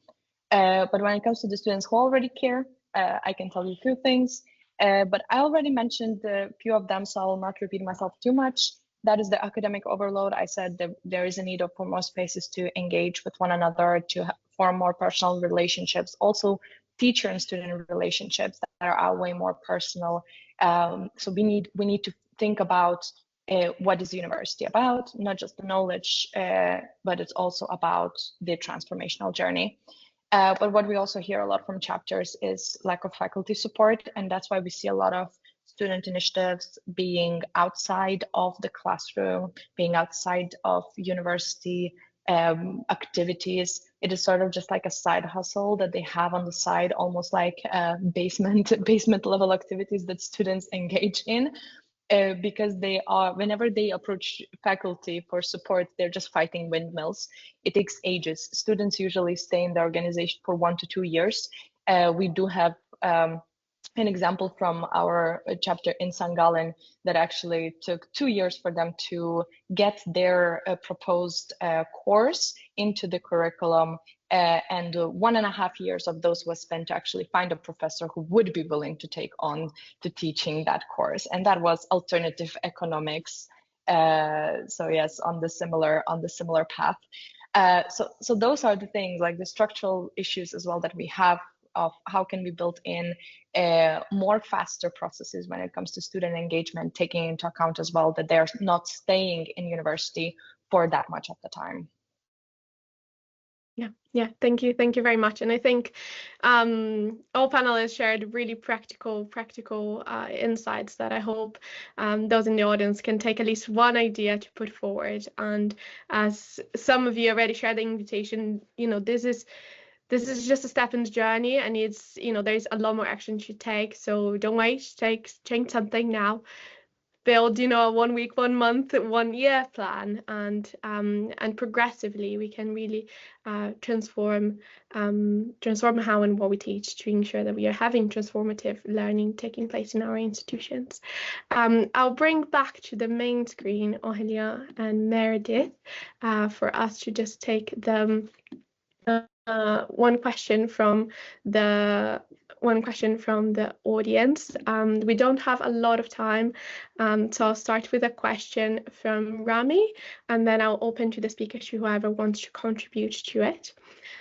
But when it comes to the students who already care, I can tell you two things. But I already mentioned a few of them, so I will not repeat myself too much. That is the academic overload. I said that there is a need for more spaces to engage with one another, to form more personal relationships, also teacher and student relationships that are way more personal. So we need to think about what is the university about, not just the knowledge, but it's also about the transformational journey. But what we also hear a lot from chapters is lack of faculty support, and that's why we see a lot of student initiatives being outside of the classroom, being outside of university activities. It is sort of just like a side hustle that they have on the side, almost like basement level activities that students engage in. Because whenever they approach faculty for support, they're just fighting windmills. It takes ages. Students usually stay in the organization for 1 to 2 years. We do have an example from our chapter in St. Gallen that actually took 2 years for them to get their proposed course into the curriculum, and 1.5 years of those was spent to actually find a professor who would be willing to take on to teaching that course, and that was alternative economics. So yes, on the similar path. So those are the things, like the structural issues as well that we have of how can we build in more faster processes when it comes to student engagement, taking into account as well that they're not staying in university for that much of the time. Yeah, thank you very much. And I think all panelists shared really practical insights that I hope those in the audience can take at least one idea to put forward. And as some of you already shared the invitation, this is just a step in the journey, and it's there's a lot more action to take. So don't wait, change something now. build, you know, a 1 week, 1 month, 1 year plan, and progressively we can really transform how and what we teach to ensure that we are having transformative learning taking place in our institutions. I'll bring back to the main screen Aurelia and Meredith for us to just take the one question from the audience. We don't have a lot of time, so I'll start with a question from Rami, and then I'll open to the speakers, to whoever wants to contribute to it.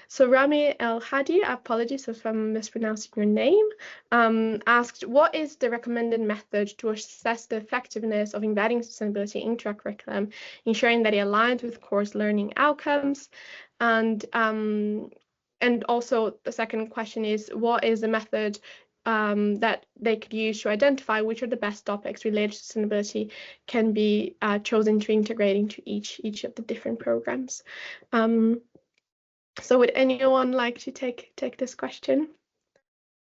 So Rami El Hadi, apologies if I'm mispronouncing your name, asked, what is the recommended method to assess the effectiveness of embedding sustainability into our curriculum, ensuring that it aligns with course learning outcomes? And also the second question is, what is the method that they could use to identify which are the best topics related to sustainability can be chosen to integrate into each of the different programs? So would anyone like to take this question?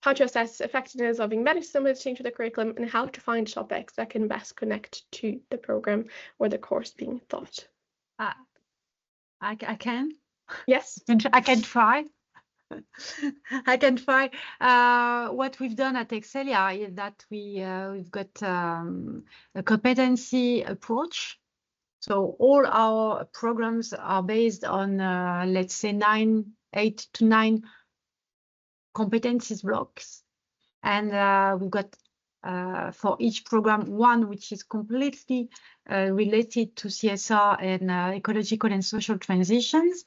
How to assess effectiveness of embedding sustainability into the curriculum, and how to find topics that can best connect to the program or the course being taught? I can. Yes, I can try. I can try. What we've done at Excelia is that we've got a competency approach. So all our programs are based on, let's say, 8 to 9 competencies blocks. And we've got, for each program, one which is completely related to CSR and ecological and social transitions.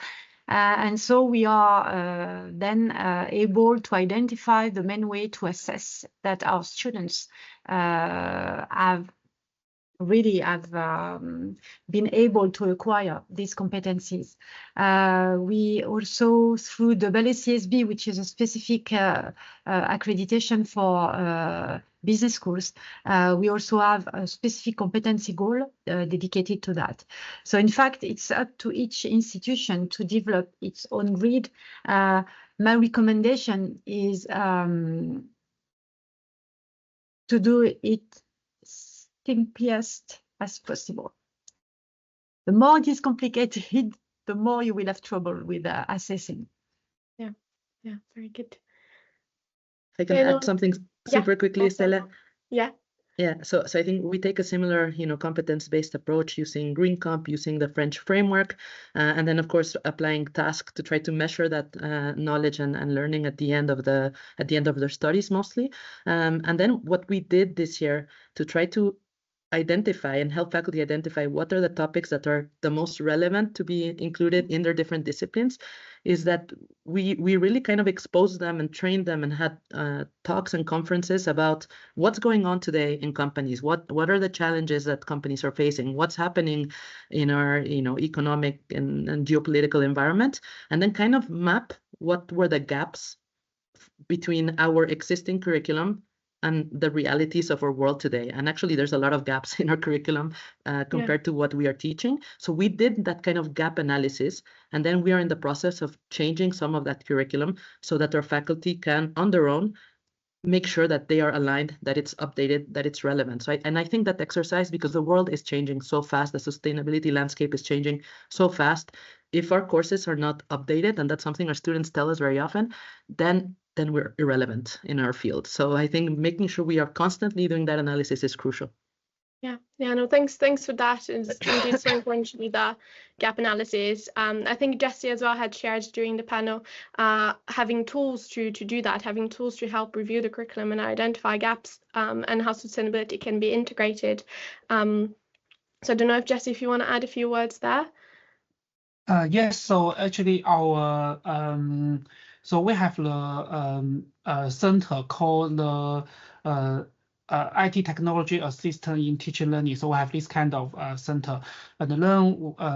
And so we are then able to identify the main way to assess that our students have been able to acquire these competencies. We also, through the CSB, which is a specific accreditation for business schools, we also have a specific competency goal dedicated to that. So in fact, it's up to each institution to develop its own grid. My recommendation is to do it simplest as possible. The more it is complicated, the more you will have trouble with assessing. Yeah, very good. If I can add something super quickly, Stella. Yeah. So I think we take a similar, competence-based approach using Green Comp, using the French framework, and then of course applying tasks to try to measure that knowledge and learning at the end of their studies mostly. And then what we did this year to try to identify and help faculty identify what are the topics that are the most relevant to be included in their different disciplines is that we really kind of exposed them and trained them and had talks and conferences about what's going on today in companies, what are the challenges that companies are facing, what's happening in our economic and geopolitical environment, and then kind of map what were the gaps between our existing curriculum and the realities of our world today. And actually, there's a lot of gaps in our curriculum compared to what we are teaching. So we did that kind of gap analysis, and then we are in the process of changing some of that curriculum so that our faculty can, on their own, make sure that they are aligned, that it's updated, that it's relevant. So I think that exercise, because the world is changing so fast, the sustainability landscape is changing so fast. If our courses are not updated, and that's something our students tell us very often, then we're irrelevant in our field. So I think making sure we are constantly doing that analysis is crucial. Yeah, no, thanks for that. It's indeed so important to do that gap analysis. I think Jessie as well had shared during the panel, having tools to do that, having tools to help review the curriculum and identify gaps and how sustainability can be integrated. So I don't know if Jessie, if you want to add a few words there. Yes, so actually our so we have the center called the IT Technology Assistant in Teaching Learning. So we have this kind of center, and then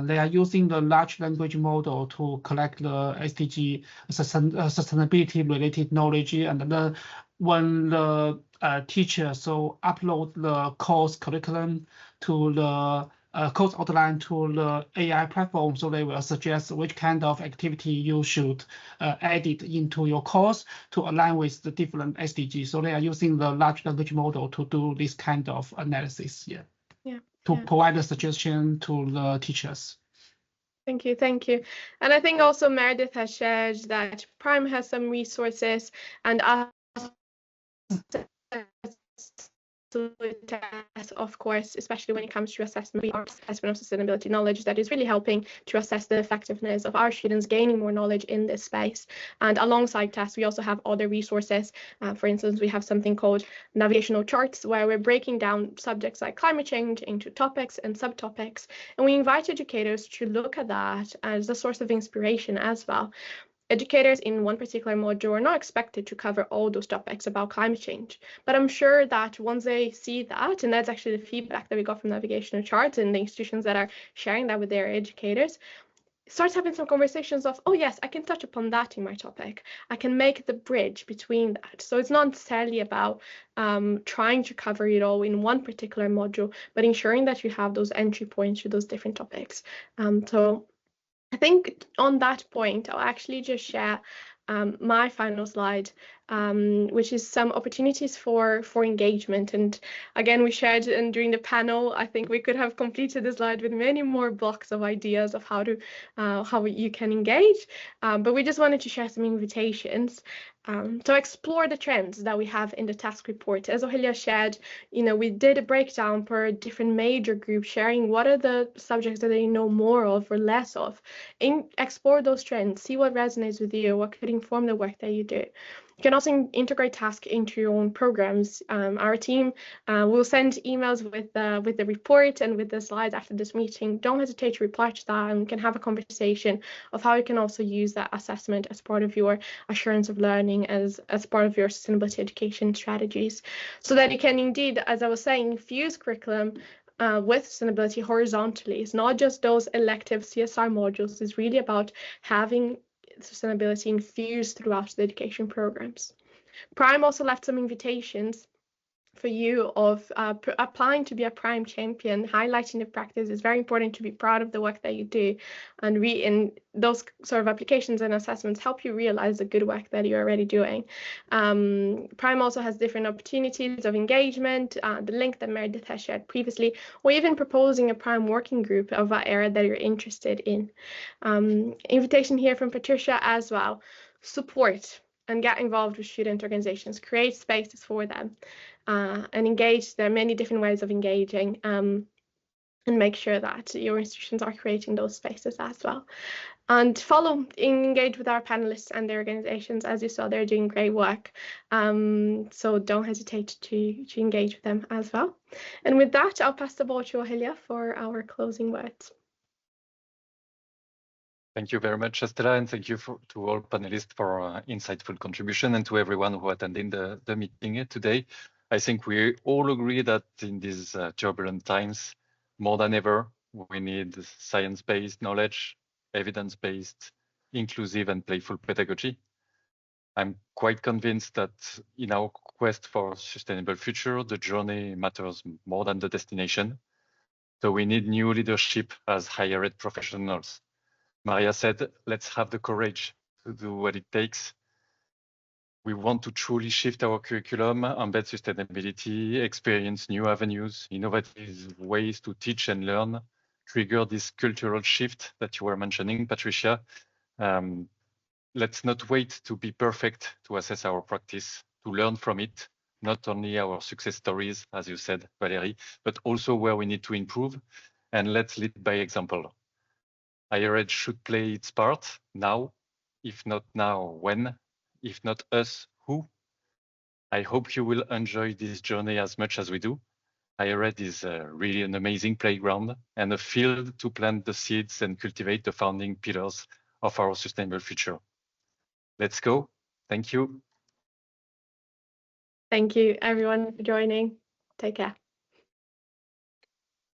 they are using the large language model to collect the SDG sustainability related knowledge, and then when the teacher upload the course curriculum to the course outline to the AI platform, so they will suggest which kind of activity you should add it into your course to align with the different SDGs. So they are using the large language model to do this kind of analysis, to provide a suggestion to the teachers. Thank you, thank you. And I think also Meredith has shared that Prime has some resources, and Sulitest, of course, especially when it comes to assessment of sustainability knowledge, that is really helping to assess the effectiveness of our students gaining more knowledge in this space. And alongside tests, we also have other resources. For instance, we have something called navigational charts, where we're breaking down subjects like climate change into topics and subtopics. And we invite educators to look at that as a source of inspiration as well. Educators in one particular module are not expected to cover all those topics about climate change, but I'm sure that once they see that, and that's actually the feedback that we got from navigational charts and the institutions that are sharing that with their educators, starts having some conversations of, oh yes, I can touch upon that in my topic. I can make the bridge between that. So it's not necessarily about trying to cover it all in one particular module, but ensuring that you have those entry points to those different topics. So I think on that point, I'll actually just share my final slide, which is some opportunities for engagement. And again, we shared, and during the panel, I think we could have completed the slide with many more blocks of ideas of how you can engage. But we just wanted to share some invitations. So explore the trends that we have in the task report. As Ohelia shared, we did a breakdown per different major groups, sharing what are the subjects that they know more of or less of. Explore those trends, see what resonates with you, what could inform the work that you do. You can also integrate tasks into your own programs. Our team will send emails with the report and with the slides after this meeting. Don't hesitate to reply to that, and we can have a conversation of how you can also use that assessment as part of your assurance of learning, as part of your sustainability education strategies, so that you can indeed, as I was saying, fuse curriculum with sustainability horizontally. It's not just those elective CSR modules. It's really about having sustainability infused throughout the education programs. Prime also left some invitations for you of applying to be a Prime champion, highlighting the practice. It's very important to be proud of the work that you do, and in those sort of applications and assessments help you realize the good work that you're already doing. Prime also has different opportunities of engagement, the link that Meredith has shared previously, or even proposing a Prime working group of an area that you're interested in. Invitation here from Patricia as well. Support and get involved with student organizations, create spaces for them, and engage. There are many different ways of engaging, and make sure that your institutions are creating those spaces as well. And engage with our panelists and their organizations. As you saw, they're doing great work. So don't hesitate to engage with them as well. And with that, I'll pass the ball to Ohelia for our closing words. Thank you very much, Estela, and thank you to all panelists for insightful contribution, and to everyone who attended the meeting today. I think we all agree that in these turbulent times, more than ever, we need science-based knowledge, evidence-based, inclusive and playful pedagogy. I'm quite convinced that in our quest for a sustainable future, the journey matters more than the destination. So we need new leadership as higher ed professionals. Maria said, let's have the courage to do what it takes. We want to truly shift our curriculum, embed sustainability, experience new avenues, innovative ways to teach and learn, trigger this cultural shift that you were mentioning, Patricia. Let's not wait to be perfect to assess our practice, to learn from it, not only our success stories, as you said, Valérie, but also where we need to improve. And let's lead by example. Higher ed should play its part now. If not now, when? If not us, who? I hope you will enjoy this journey as much as we do. Higher ed is really an amazing playground and a field to plant the seeds and cultivate the founding pillars of our sustainable future. Let's go. Thank you. Thank you, everyone, for joining. Take care.